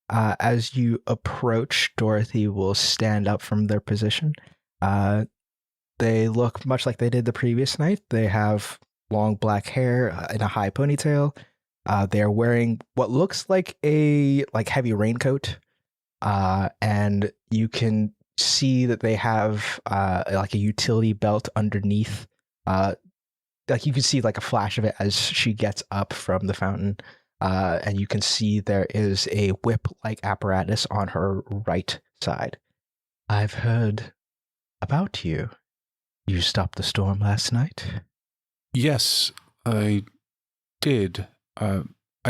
As you approach, Dorothy will stand up from their position. They look much like they did the previous night. They have long black hair in a high ponytail. They're wearing what looks like a heavy raincoat. And you can see that they have like a utility belt underneath. Like you can see like a flash of it as she gets up from the fountain. And you can see there is a whip-like apparatus on her right side. I've heard about you. You stopped the storm last night? Yes, I did. I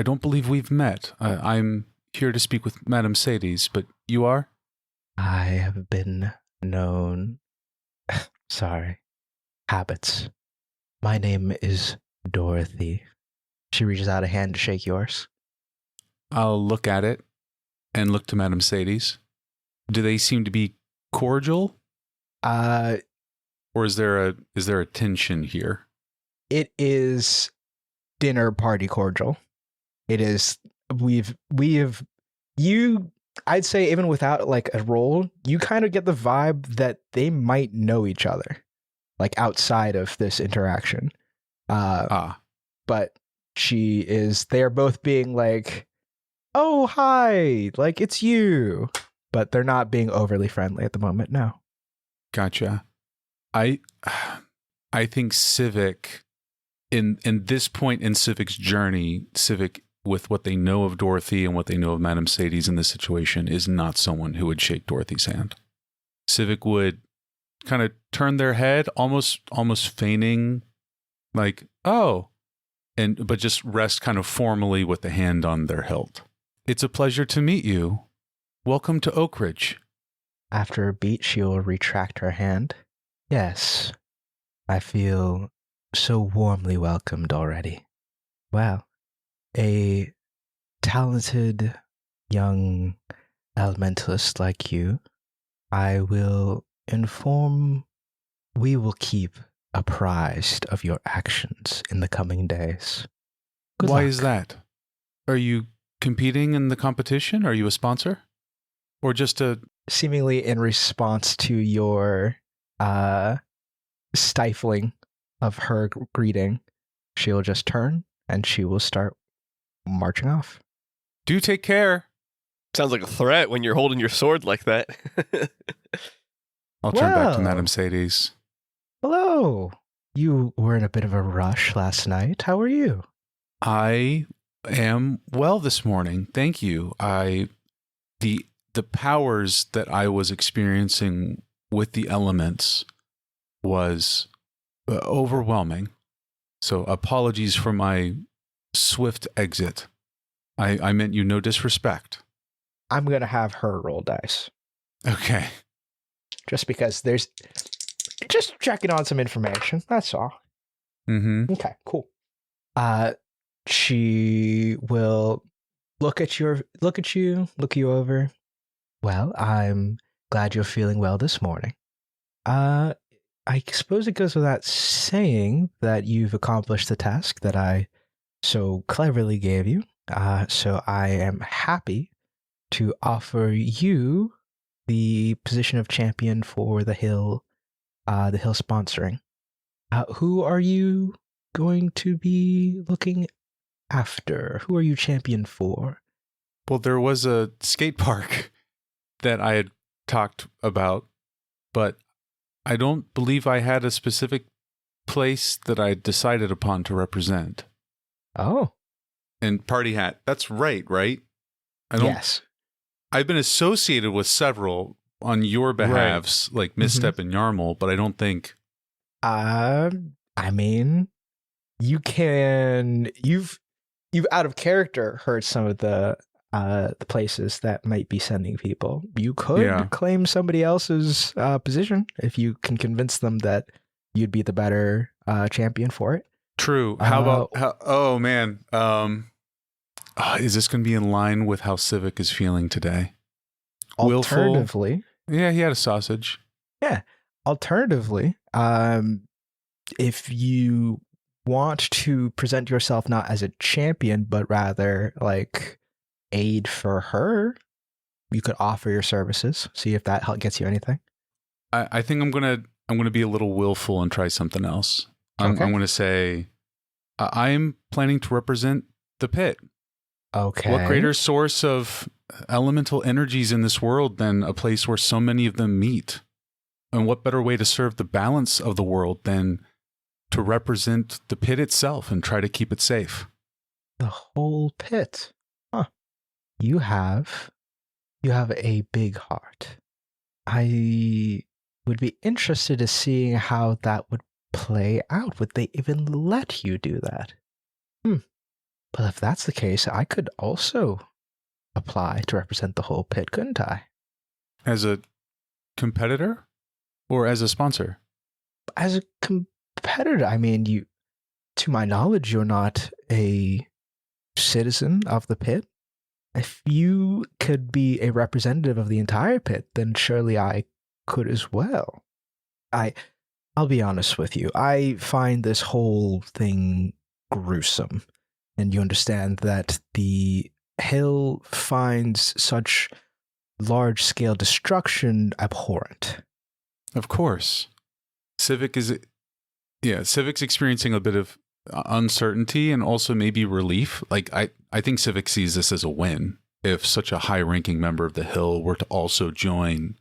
don't believe we've met. I'm here to speak with Madame Sadie's, but you are? I have been known... Sorry. Habits. My name is Dorothy. She reaches out a hand to shake yours. I'll look at it and look to Madame Sadie's. Do they seem to be cordial? Or is there a tension here? It is dinner party cordial. It is I'd say even without like a role, you kind of get the vibe that they might know each other, like outside of this interaction. But they're both being like, "Oh, hi, like it's you." But they're not being overly friendly at the moment, no. Gotcha. I think Civic, in this point in Civic's journey, Civic, with what they know of Dorothy and what they know of Madame Sadie's in this situation, is not someone who would shake Dorothy's hand. Civic would kind of turn their head, almost feigning like, "Oh," but just rest kind of formally with the hand on their hilt. "It's a pleasure to meet you. Welcome to Oakridge." After a beat, she will retract her hand. Yes, I feel so warmly welcomed already. Well, a talented young elementalist like you, I will inform we will keep apprised of your actions in the coming days. Good Why luck. is that? Are you competing in the competition? Are you a sponsor? Or just a... Seemingly in response to your stifling of her greeting, she'll just turn and she will start marching off. Do take care. Sounds like a threat when you're holding your sword like that. I'll turn back to Well. Madame Sadie's. Hello. You were in a bit of a rush last night. How are you? I am well this morning. Thank you. The powers that I was experiencing with the elements was overwhelming. So apologies for my swift exit. I meant you no disrespect. I'm going to have her roll dice. Okay. Just because there's... Just checking on some information. That's all. Mm-hmm. Okay, cool. She will look you over. Well, I'm glad you're feeling well this morning. I suppose it goes without saying that you've accomplished the task that I so cleverly gave you. So I am happy to offer you the position of champion for the Hill sponsoring. Who are you going to be looking after? Who are you champion for? Well, there was a skate park that I had talked about, but I don't believe I had a specific place that I decided upon to represent. Oh, And Party Hat, that's right? yes. I've been associated with several on your behalves, like Misstep and Yarmul, but I don't think... I mean, you've out of character heard some of the places that might be sending people. You could claim somebody else's position if you can convince them that you'd be the better champion for it. True. Oh man. Is this going to be in line with how Civic is feeling today? Alternatively, yeah, he had a sausage. Yeah. Alternatively, if you want to present yourself not as a champion, but rather like aid for her, you could offer your services. See if that gets you anything. I think I'm gonna be a little willful and try something else. I'm going to say I'm planning to represent the pit. Okay. What greater source of elemental energies in this world than a place where so many of them meet? And what better way to serve the balance of the world than to represent the pit itself and try to keep it safe? The whole pit. Huh. You have a big heart. I would be interested in seeing how that would play out. Would they even let you do that? But if that's the case, I could also apply to represent the whole pit, couldn't I? As a competitor or as a sponsor? As a competitor, I mean, to my knowledge, you're not a citizen of the pit. If you could be a representative of the entire pit, then surely I could as well. I'll be honest with you. I find this whole thing gruesome. And you understand that the Hill finds such large-scale destruction abhorrent. Of course. Civic's experiencing a bit of uncertainty and also maybe relief. Like, I think Civic sees this as a win if such a high-ranking member of the Hill were to also join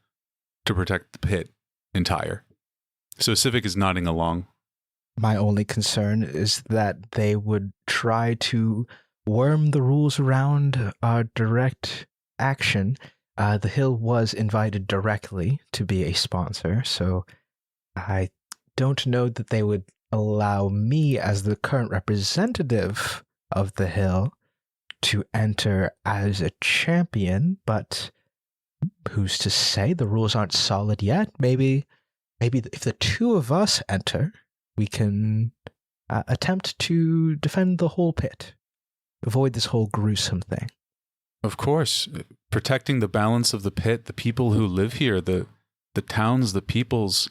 to protect the pit entire. So Civic is nodding along. My only concern is that they would try to worm the rules around direct action. The Hill was invited directly to be a sponsor, so I don't know that they would allow me as the current representative of the Hill to enter as a champion, but who's to say? The rules aren't solid yet. Maybe if the two of us enter, we can attempt to defend the whole pit, avoid this whole gruesome thing. Of course, protecting the balance of the pit, the people who live here, the towns, the peoples,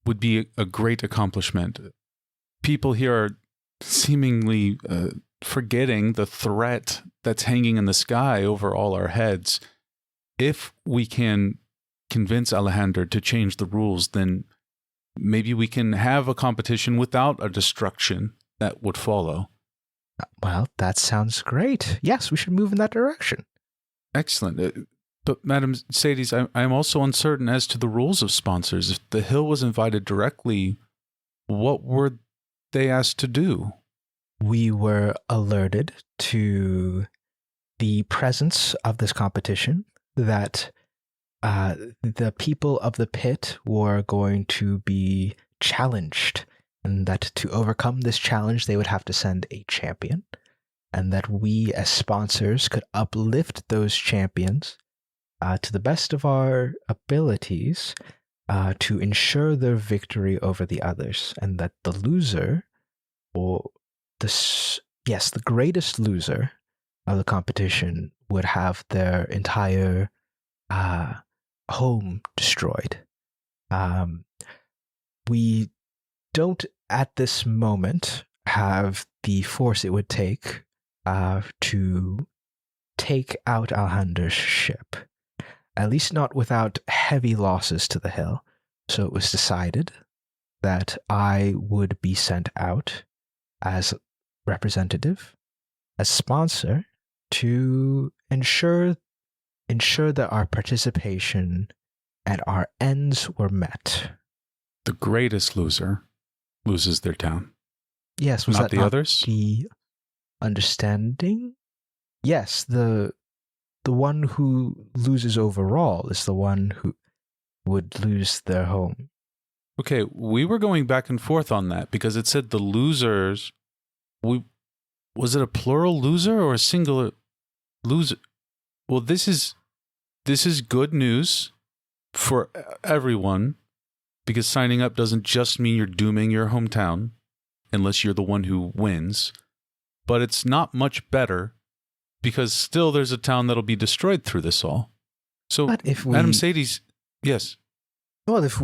would be a great accomplishment. People here are seemingly forgetting the threat that's hanging in the sky over all our heads. If we can convince Alejandro to change the rules, then maybe we can have a competition without a destruction that would follow. Well, that sounds great. Yes, we should move in that direction. Excellent. But Madam Sadie's, I'm also uncertain as to the rules of sponsors. If the Hill was invited directly, what were they asked to do? We were alerted to the presence of this competition, that the people of the pit were going to be challenged, and that to overcome this challenge, they would have to send a champion, and that we as sponsors could uplift those champions to the best of our abilities to ensure their victory over the others, and that the loser, or the greatest loser of the competition, would have their entire home destroyed. We don't at this moment have the force it would take to take out Alhander's ship, at least not without heavy losses to the Hill. So it was decided that I would be sent out as representative, as sponsor, to ensure that our participation and our ends were met. The greatest loser loses their town. Yes, was Not that the others? the understanding? Yes, the one who loses overall is the one who would lose their home. Okay, we were going back and forth on that because it said the losers. Was it a plural loser or a singular loser? Well, this is good news for everyone, because signing up doesn't just mean you're dooming your hometown unless you're the one who wins. But it's not much better, because still there's a town that'll be destroyed through this all. So, But if Madam Sadie's, yes. Well, if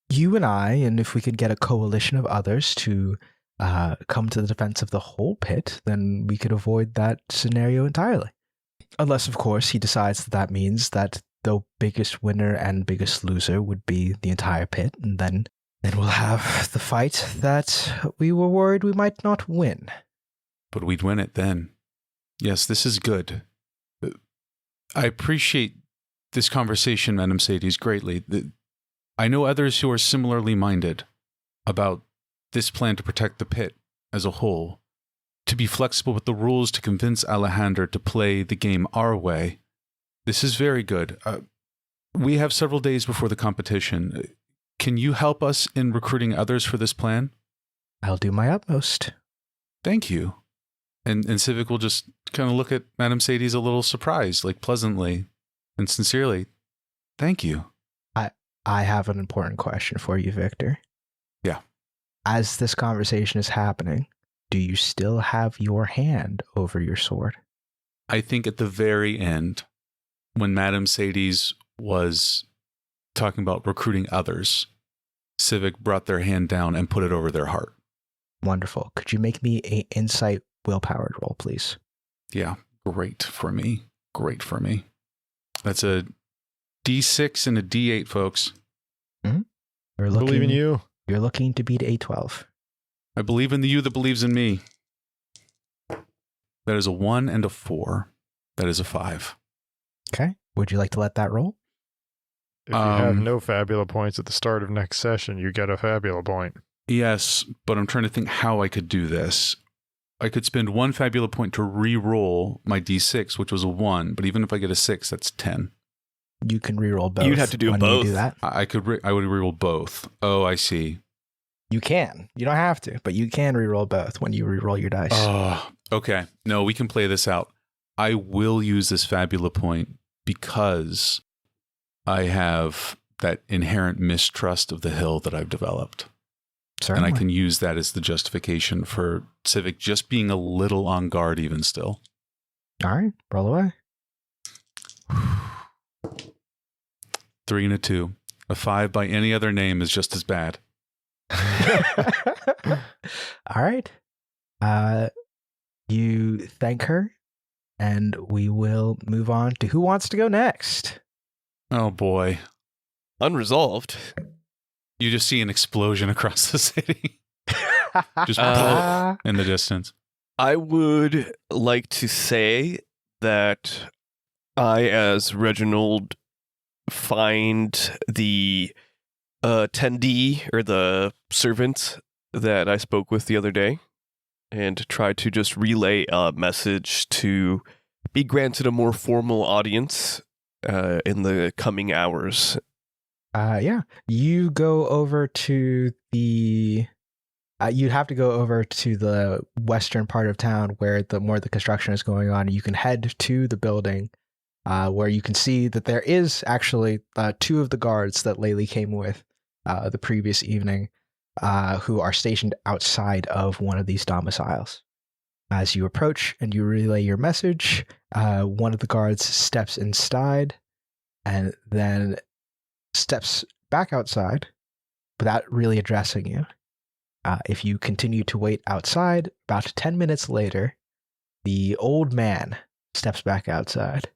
you and I, and if we could get a coalition of others to come to the defense of the whole pit, then we could avoid that scenario entirely. Unless, of course, he decides that means that the biggest winner and biggest loser would be the entire pit, and then we'll have the fight that we were worried we might not win. But we'd win it then. Yes, this is good. I appreciate this conversation, Madam Sadie's, greatly. I know others who are similarly minded about this plan to protect the pit as a whole, to be flexible with the rules to convince Alejandro to play the game our way. This is very good. We have several days before the competition. Can you help us in recruiting others for this plan? I'll do my utmost. Thank you. And Civic will just kind of look at Madam Sadie's a little surprised, like pleasantly and sincerely. Thank you. I have an important question for you, Victor. Yeah. As this conversation is happening, do you still have your hand over your sword? I think at the very end, when Madam Sadie's was talking about recruiting others, Civic brought their hand down and put it over their heart. Wonderful. Could you make me an insight willpower roll, please? Yeah, great for me. Great for me. That's a D6 and a D8, folks. Mm-hmm. I believe in you. You're looking to beat a 12. I believe in the you that believes in me. That is a 1 and a 4. That is a 5. Okay. Would you like to let that roll? If you have no fabula points at the start of next session, you get a fabula point. Yes, but I'm trying to think how I could do this. I could spend 1 fabula point to re-roll my D6, which was a 1, but even if I get a 6, that's 10. You can re-roll both. You'd have to do when both. You do that. I would re-roll both. Oh, I see. You can. You don't have to, but you can re-roll both when you re-roll your dice. Oh, okay. No, we can play this out. I will use this fabula point because I have that inherent mistrust of the hill that I've developed. Certainly. And I can use that as the justification for Civic just being a little on guard even still. All right. Roll away. 3 and a 2. A 5 by any other name is just as bad. All right. You thank her, and we will move on to who wants to go next. Oh boy. Unresolved. You just see an explosion across the city. Just in the distance. I would like to say that I, as Reginald, find the attendee or the servant that I spoke with the other day and try to just relay a message to be granted a more formal audience in the coming hours. Yeah. You go over to the... you'd have to go over to the western part of town where the more the construction is going on. You can head to the building where you can see that there is actually 2 of the guards that Laylee came with the previous evening who are stationed outside of one of these domiciles. As you approach and you relay your message, one of the guards steps inside and then steps back outside without really addressing you. If you continue to wait outside, about 10 minutes later, the old man steps back outside.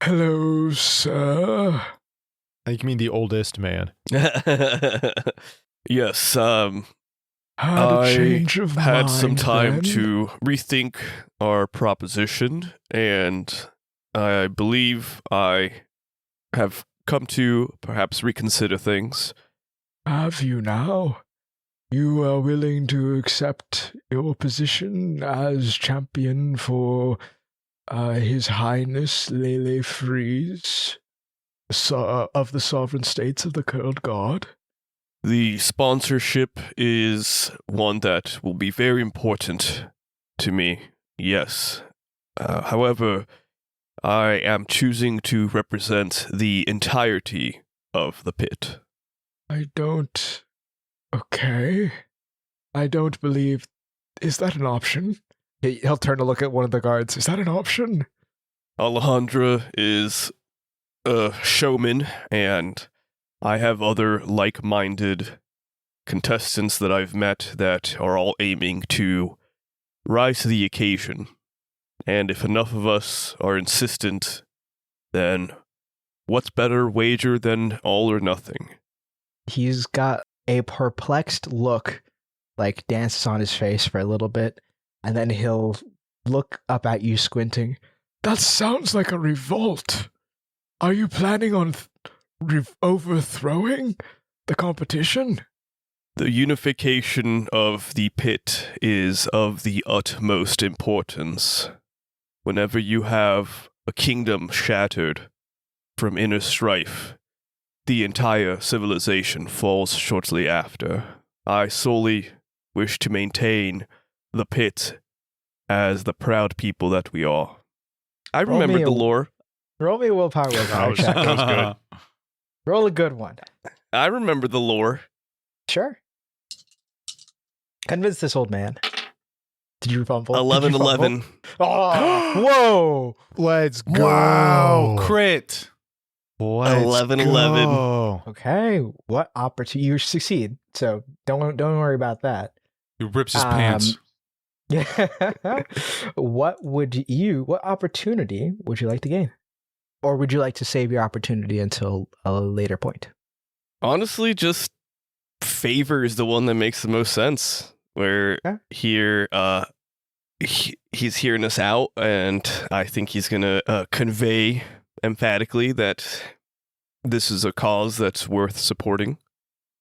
Hello, sir. I think you mean the oldest man. Yes, Had I a change of had mind some time then. to rethink our proposition, and I believe I have come to perhaps reconsider things. Have you now? You are willing to accept your position as champion for His Highness Lele Freeze of the Sovereign States of the Curled God? The sponsorship is one that will be very important to me, yes. However, I am choosing to represent the entirety of the pit. Okay. I don't believe... Is that an option? He'll turn to look at one of the guards. Is that an option? Alejandra is a showman, and I have other like-minded contestants that I've met that are all aiming to rise to the occasion. And if enough of us are insistent, then what's better wager than all or nothing? He's got a perplexed look, like dances on his face for a little bit, and then he'll look up at you squinting. That sounds like a revolt. Are you planning on overthrowing the competition? The unification of the pit is of the utmost importance. Whenever you have a kingdom shattered from inner strife, the entire civilization falls shortly after. I solely wish to maintain the pit as the proud people that we are. I Roll remembered me the a- lore. Roll me a willpower check. That was good. Roll a good one. I remember the lore. Sure. Convince this old man. Did you fumble? 11-11. Oh, whoa! Let's go. Wow, crit. Let's 11-11. go. Okay, what opportunity? You succeed, so don't worry about that. He rips his pants. Yeah. What opportunity would you like to gain? Or would you like to save your opportunity until a later point? Honestly, just favor is the one that makes the most sense. Where Okay. here, he's hearing us out, and I think he's gonna convey emphatically that this is a cause that's worth supporting.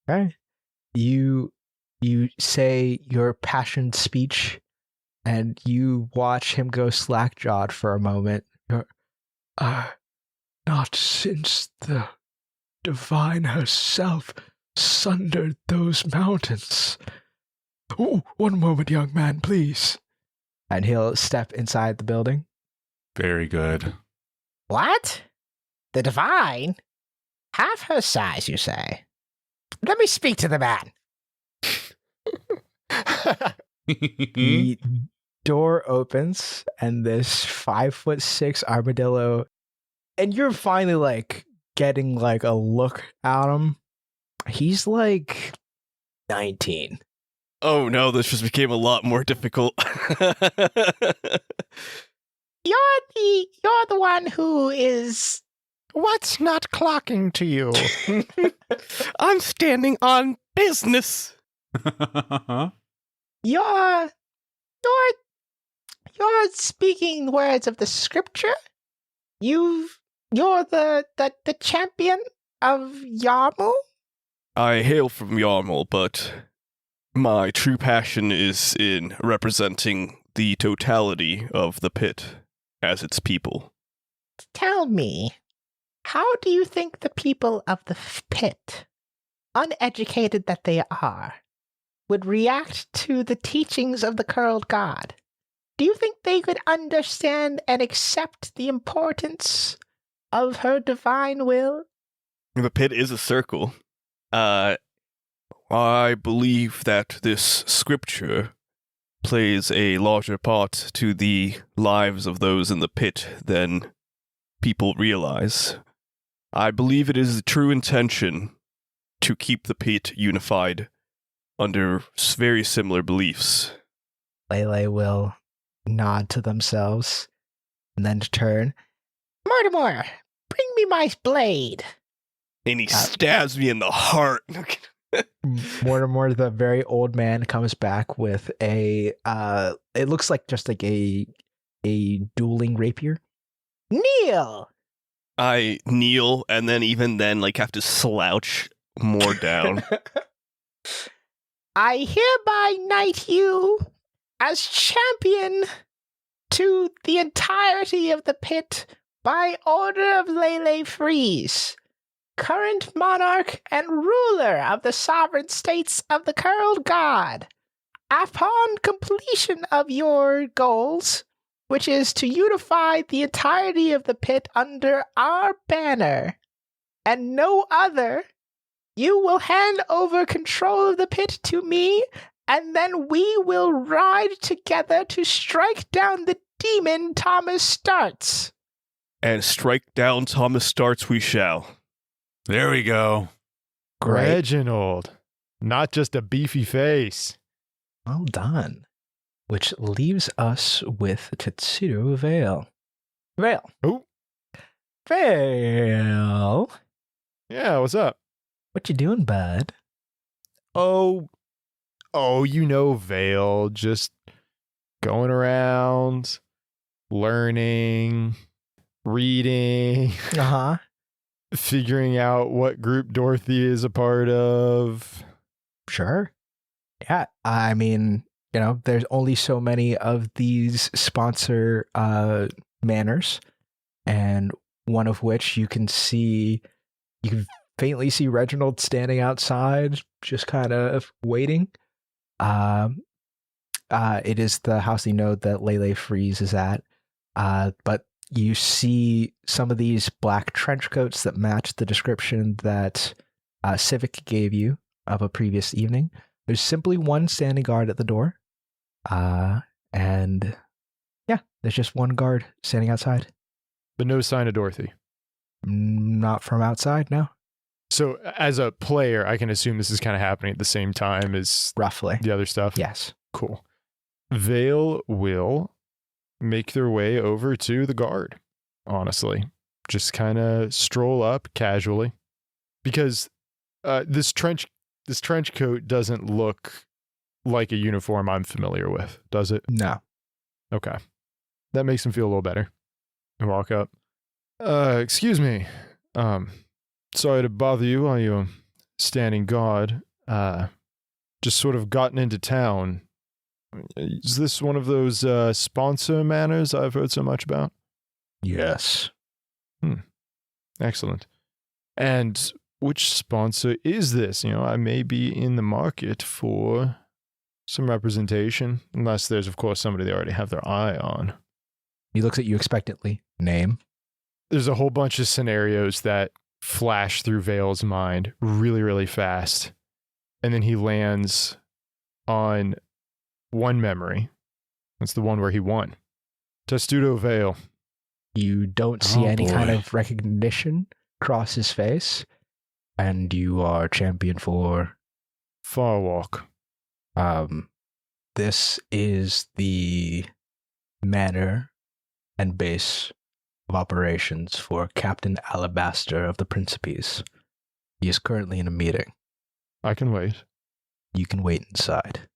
Okay. You say your passionate speech, and you watch him go slack-jawed for a moment. Not since the divine herself sundered those mountains. Oh, one moment, young man, please. And he'll step inside the building. Very good. What? The divine? Half her size, you say? Let me speak to the man. The door opens, and this 5'6" armadillo, and you're finally like getting like a look at him. He's like 19. Oh no, this just became a lot more difficult. You're the one who is What's not clocking to you? I'm standing on business. You're speaking words of the scripture. You're the champion of Yarmul. I hail from Yarmul, but my true passion is in representing the totality of the pit as its people. Tell me, how do you think the people of the pit, uneducated that they are, would react to the teachings of the curled god? Do you think they could understand and accept the importance of her divine will? The pit is a circle. I believe that this scripture plays a larger part to the lives of those in the pit than people realize. I believe it is the true intention to keep the pit unified under very similar beliefs. Lele will nod to themselves and then turn. Mortimer, bring me my blade. And he stabs me in the heart. Mortimer, the very old man, comes back with a it looks like just like a dueling rapier. Kneel! I kneel and then even then have to slouch more down. I hereby knight you as champion to the entirety of the pit by order of Lele Freeze, current monarch and ruler of the sovereign states of the curled god. Upon completion of your goals, which is to unify the entirety of the pit under our banner, and no other, you will hand over control of the pit to me, and then we will ride together to strike down the demon Thomas Starts. And strike down Thomas Starts we shall. There we go. Great. Reginald. Not just a beefy face. Well done. Which leaves us with Tetsudo Vale. Vale. Oh. Vale. Yeah, what's up? What you doing, bud? Oh, you know Vale. Just going around, learning, reading, Uh-huh. figuring out what group Dorothy is a part of. Sure. Yeah. I mean, there's only so many of these sponsor manors, and one of which you can faintly see Reginald standing outside, just kind of waiting. It is the house you know that Lele Freeze is at. But you see some of these black trench coats that match the description that Civic gave you of a previous evening. There's simply one standing guard at the door. And yeah, there's just one guard standing outside. But no sign of Dorothy. Not from outside, no. So as a player, I can assume this is kind of happening at the same time as Roughly. the other stuff? Yes. Cool. Vale will make their way over to the guard, honestly. Just kind of stroll up casually. Because this trench coat doesn't look like a uniform I'm familiar with, does it? No. Okay. That makes him feel a little better. I walk up. Excuse me. Sorry to bother you while you're standing guard. Just sort of gotten into town. Is this one of those sponsor manners I've heard so much about? Yes. Excellent. And which sponsor is this? I may be in the market for some representation, unless there's, of course, somebody they already have their eye on. He looks at you expectantly. Name? There's a whole bunch of scenarios that flash through Vale's mind really, really fast. And then he lands on one memory. That's the one where he won. Testudo Vale. You don't see any kind of recognition cross his face. And you are champion for... Farwalk. This is the manor and base of operations for Captain Alabaster of the Principes. He is currently in a meeting. I can wait. You can wait inside.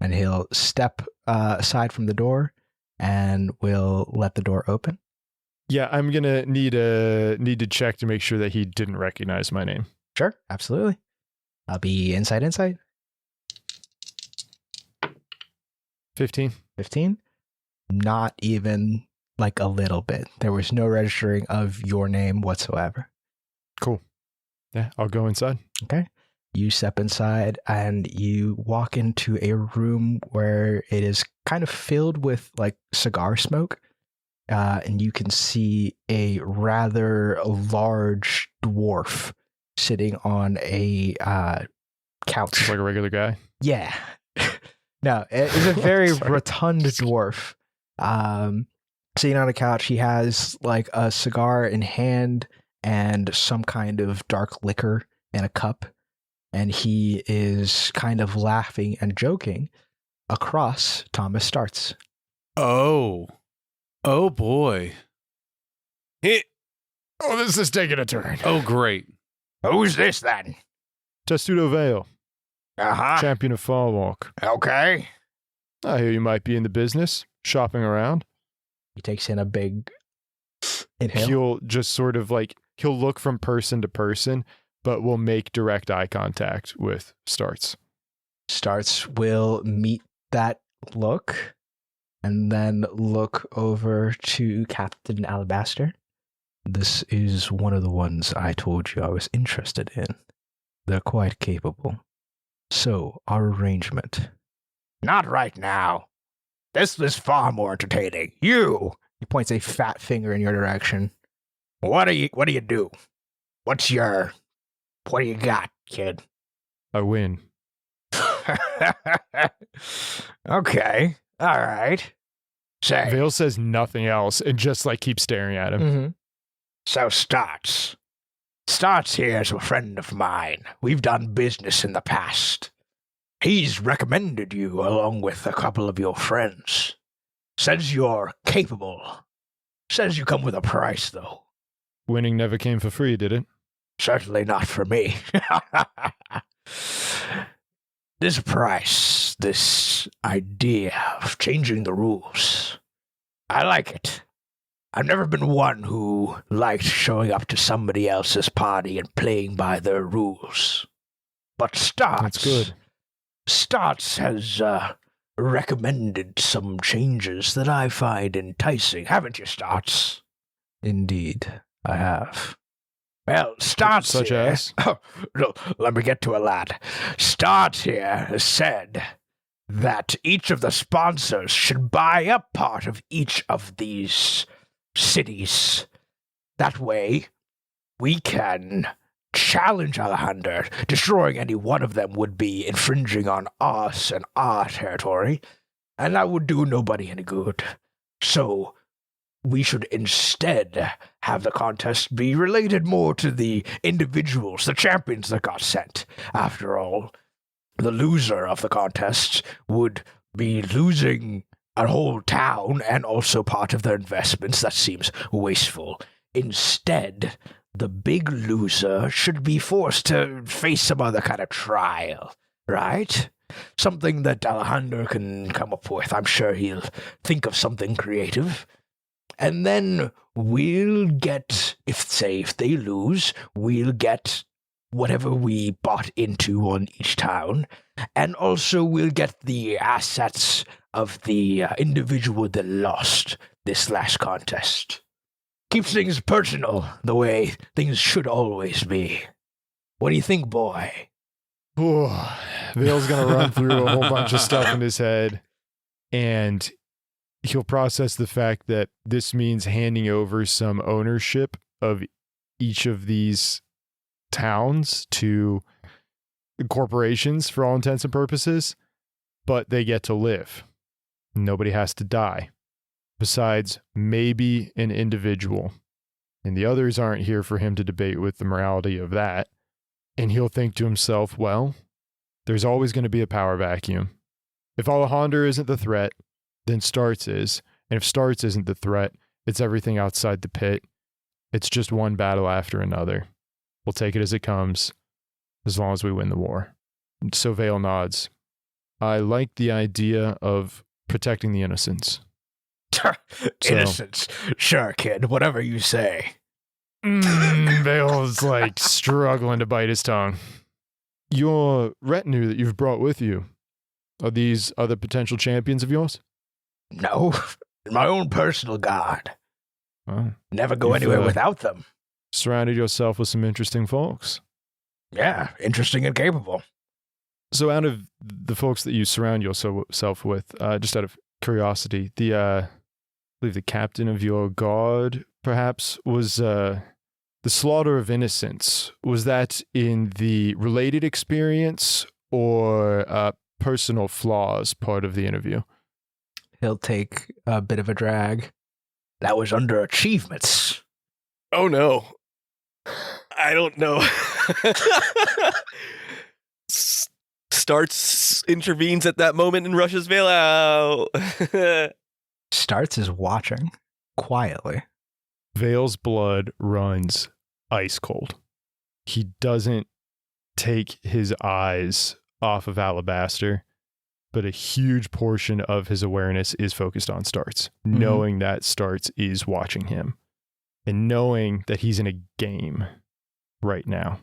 And he'll step aside from the door and will let the door open. Yeah, I'm gonna need to check to make sure that he didn't recognize my name. Sure, absolutely. I'll be insight. 15. 15? Not even like a little bit. There was no registering of your name whatsoever. Cool. Yeah, I'll go inside. Okay. You step inside and you walk into a room where it is kind of filled with like cigar smoke. And you can see a rather large dwarf sitting on a couch. Just like a regular guy. Yeah. No, it's a very Sorry. rotund dwarf. Sitting on a couch, he has like a cigar in hand and some kind of dark liquor in a cup. And he is kind of laughing and joking across Thomas Starts. Oh boy. Oh, this is taking a turn. Oh, great. Who's this then? Testudo Vale, Uh-huh. champion of Farwalk. Okay. I hear you might be in the business, shopping around. He takes in a big inhale. He'll just sort of like, he'll look from person to person, but will make direct eye contact with Starts. Starts will meet that look and then look over to Captain Alabaster. This is one of the ones I told you I was interested in. They're quite capable. So, our arrangement. Not right now. This is far more entertaining. You! He points a fat finger in your direction. What do you do? What do you got, kid? I win. Okay. All right. Say. Vale says nothing else and just like keeps staring at him. Mm-hmm. So Starts here is a friend of mine. We've done business in the past. He's recommended you along with a couple of your friends. Says you're capable. Says you come with a price, though. Winning never came for free, did it? Certainly not for me. This price, this idea of changing the rules, I like it. I've never been one who liked showing up to somebody else's party and playing by their rules. But That's good. Starts has recommended some changes that I find enticing, haven't you, Starts? Indeed, I have. Well, Starts Such here, as? Oh, no, let me get to it, lad. Starts here has said that each of the sponsors should buy up part of each of these cities. That way, we can challenge Alejandro. Destroying any one of them would be infringing on us and our territory, and that would do nobody any good. So, we should instead have the contest be related more to the individuals, the champions that got sent. After all, the loser of the contest would be losing a whole town and also part of their investments. That seems wasteful. Instead, the big loser should be forced to face some other kind of trial, right? Something that Alejandro can come up with. I'm sure he'll think of something creative. And then we'll get, if they lose, we'll get whatever we bought into on each town. And also we'll get the assets of the individual that lost this last contest. Keeps things personal, the way things should always be. What do you think, boy? Vale's going to run through a whole bunch of stuff in his head, and he'll process the fact that this means handing over some ownership of each of these towns to corporations for all intents and purposes, but they get to live. Nobody has to die. Besides, maybe an individual. And the others aren't here for him to debate with the morality of that. And he'll think to himself, well, there's always going to be a power vacuum. If Alejandro isn't the threat, then Starts is. And if Starts isn't the threat, It's everything outside the pit. It's just one battle after another. We'll take it as it comes, as long as we win the war. So Vale nods. I like the idea of protecting the innocents. Innocence. Sure, kid. Whatever you say. Vale's like struggling to bite his tongue. Your retinue that you've brought with you, are these other potential champions of yours? No. My own personal guard. Oh, Never go You've, anywhere without them. surrounded yourself with some interesting folks. Yeah, interesting and capable. So out of the folks that you surround yourself with, just out of curiosity, I believe the captain of your guard, perhaps, was the slaughter of innocents. Was that in the related experience or personal flaws part of the interview? He'll take a bit of a drag. That was under achievements. Oh no. I don't know. Starts intervenes at that moment and rushes Vale out. Starts is watching quietly. Vale's blood runs ice cold. He doesn't take his eyes off of Alabaster, but a huge portion of his awareness is focused on Starts, knowing that Starts is watching him and knowing that he's in a game right now.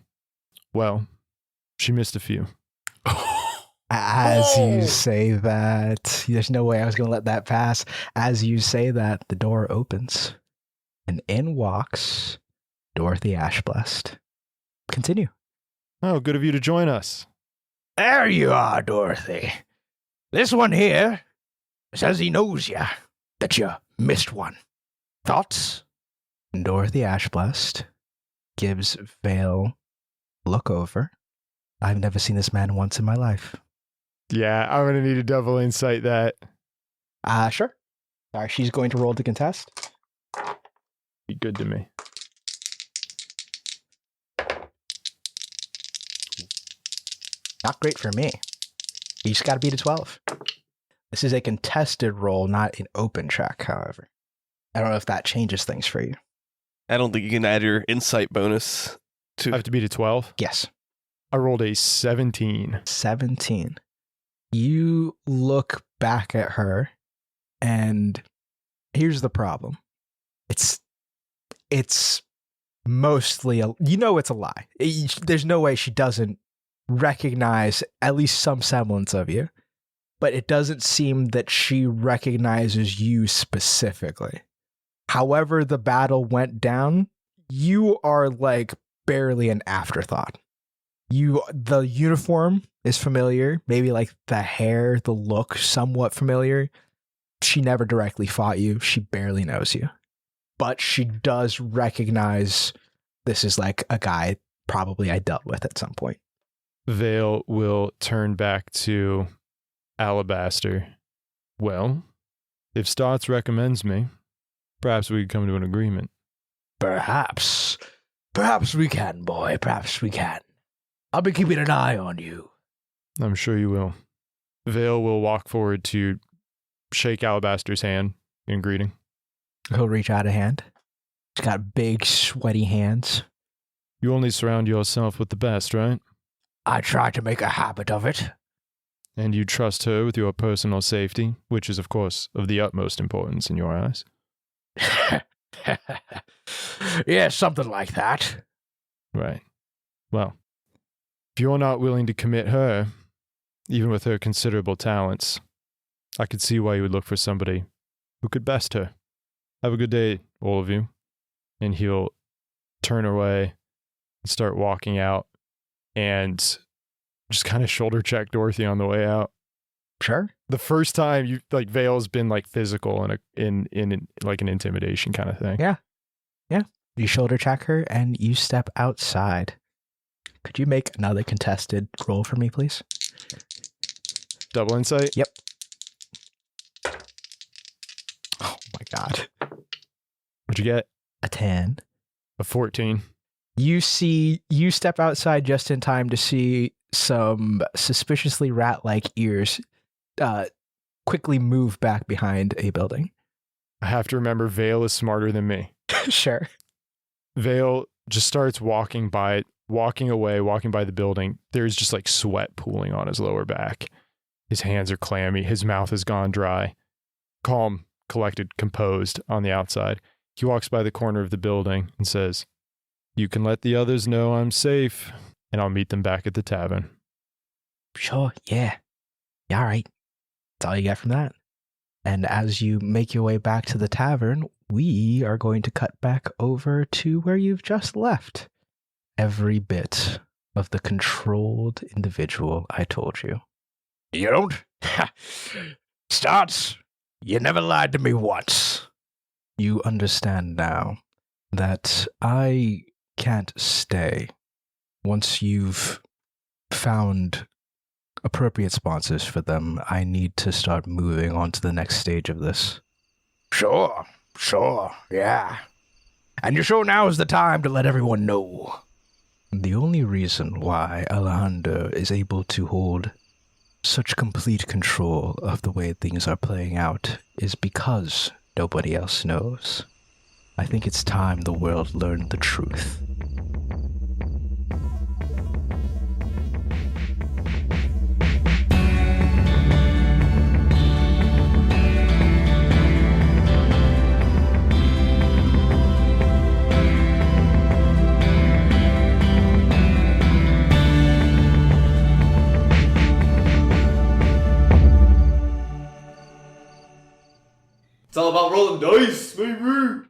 Well, she missed a few. As you say that, there's no way I was going to let that pass. As you say that, the door opens and in walks Dorothy Ashblessed. Continue. Oh, good of you to join us. There you are, Dorothy. This one here says he knows you, that you missed one. Thoughts? Dorothy Ashblessed gives Vale a look over. I've never seen this man once in my life. Yeah, I'm going to need a double insight that. Sure. Sorry, she's going to roll to contest. Be good to me. Not great for me. You just got to beat a 12. This is a contested roll, not an open check, however. I don't know if that changes things for you. I don't think you can add your insight bonus to. I have to beat a 12. Yes. I rolled a 17. 17. You look back at her, and here's the problem. It's mostly, it's a lie. There's no way she doesn't recognize at least some semblance of you, but it doesn't seem that she recognizes you specifically. However the battle went down, you are like barely an afterthought. The uniform is familiar, maybe like the hair, the look, somewhat familiar. She never directly fought you. She barely knows you. But she does recognize this is like a guy probably I dealt with at some point. Vale will turn back to Alabaster. Well, if Stotts recommends me, perhaps we could come to an agreement. Perhaps. Perhaps we can, boy. Perhaps we can. I'll be keeping an eye on you. I'm sure you will. Vale will walk forward to shake Alabaster's hand in greeting. He'll reach out a hand. He's got big, sweaty hands. You only surround yourself with the best, right? I try to make a habit of it. And you trust her with your personal safety, which is, of course, of the utmost importance in your eyes. Yeah, something like that. Right. Well, if you're not willing to commit her, even with her considerable talents, I could see why you would look for somebody who could best her. Have a good day, all of you. And he'll turn away and start walking out and just kind of shoulder check Dorothy on the way out. Sure. The first time you like Vale's been like physical in like an intimidation kind of thing. Yeah. You shoulder check her and you step outside. Could you make another contested roll for me, please? Double insight? Yep. Oh my God. What'd you get? A 10. A 14. You step outside just in time to see some suspiciously rat-like ears quickly move back behind a building. I have to remember Vale is smarter than me. Sure. Vale just starts walking by the building. There's just like sweat pooling on his lower back. His hands are clammy. His mouth has gone dry. Calm, collected, composed on the outside. He walks by the corner of the building and says, "You can let the others know I'm safe, and I'll meet them back at the tavern." Sure, yeah. Yeah, all right. That's all you got from that. And as you make your way back to the tavern, we are going to cut back over to where you've just left. Every bit of the controlled individual I told you. You don't? Starts. You never lied to me once. You understand now that I can't stay. Once you've found appropriate sponsors for them, I need to start moving on to the next stage of this. Sure, yeah. And you're sure now is the time to let everyone know. The only reason why Alejandro is able to hold such complete control of the way things are playing out is because nobody else knows. I think it's time the world learned the truth. It's all about rolling dice, baby.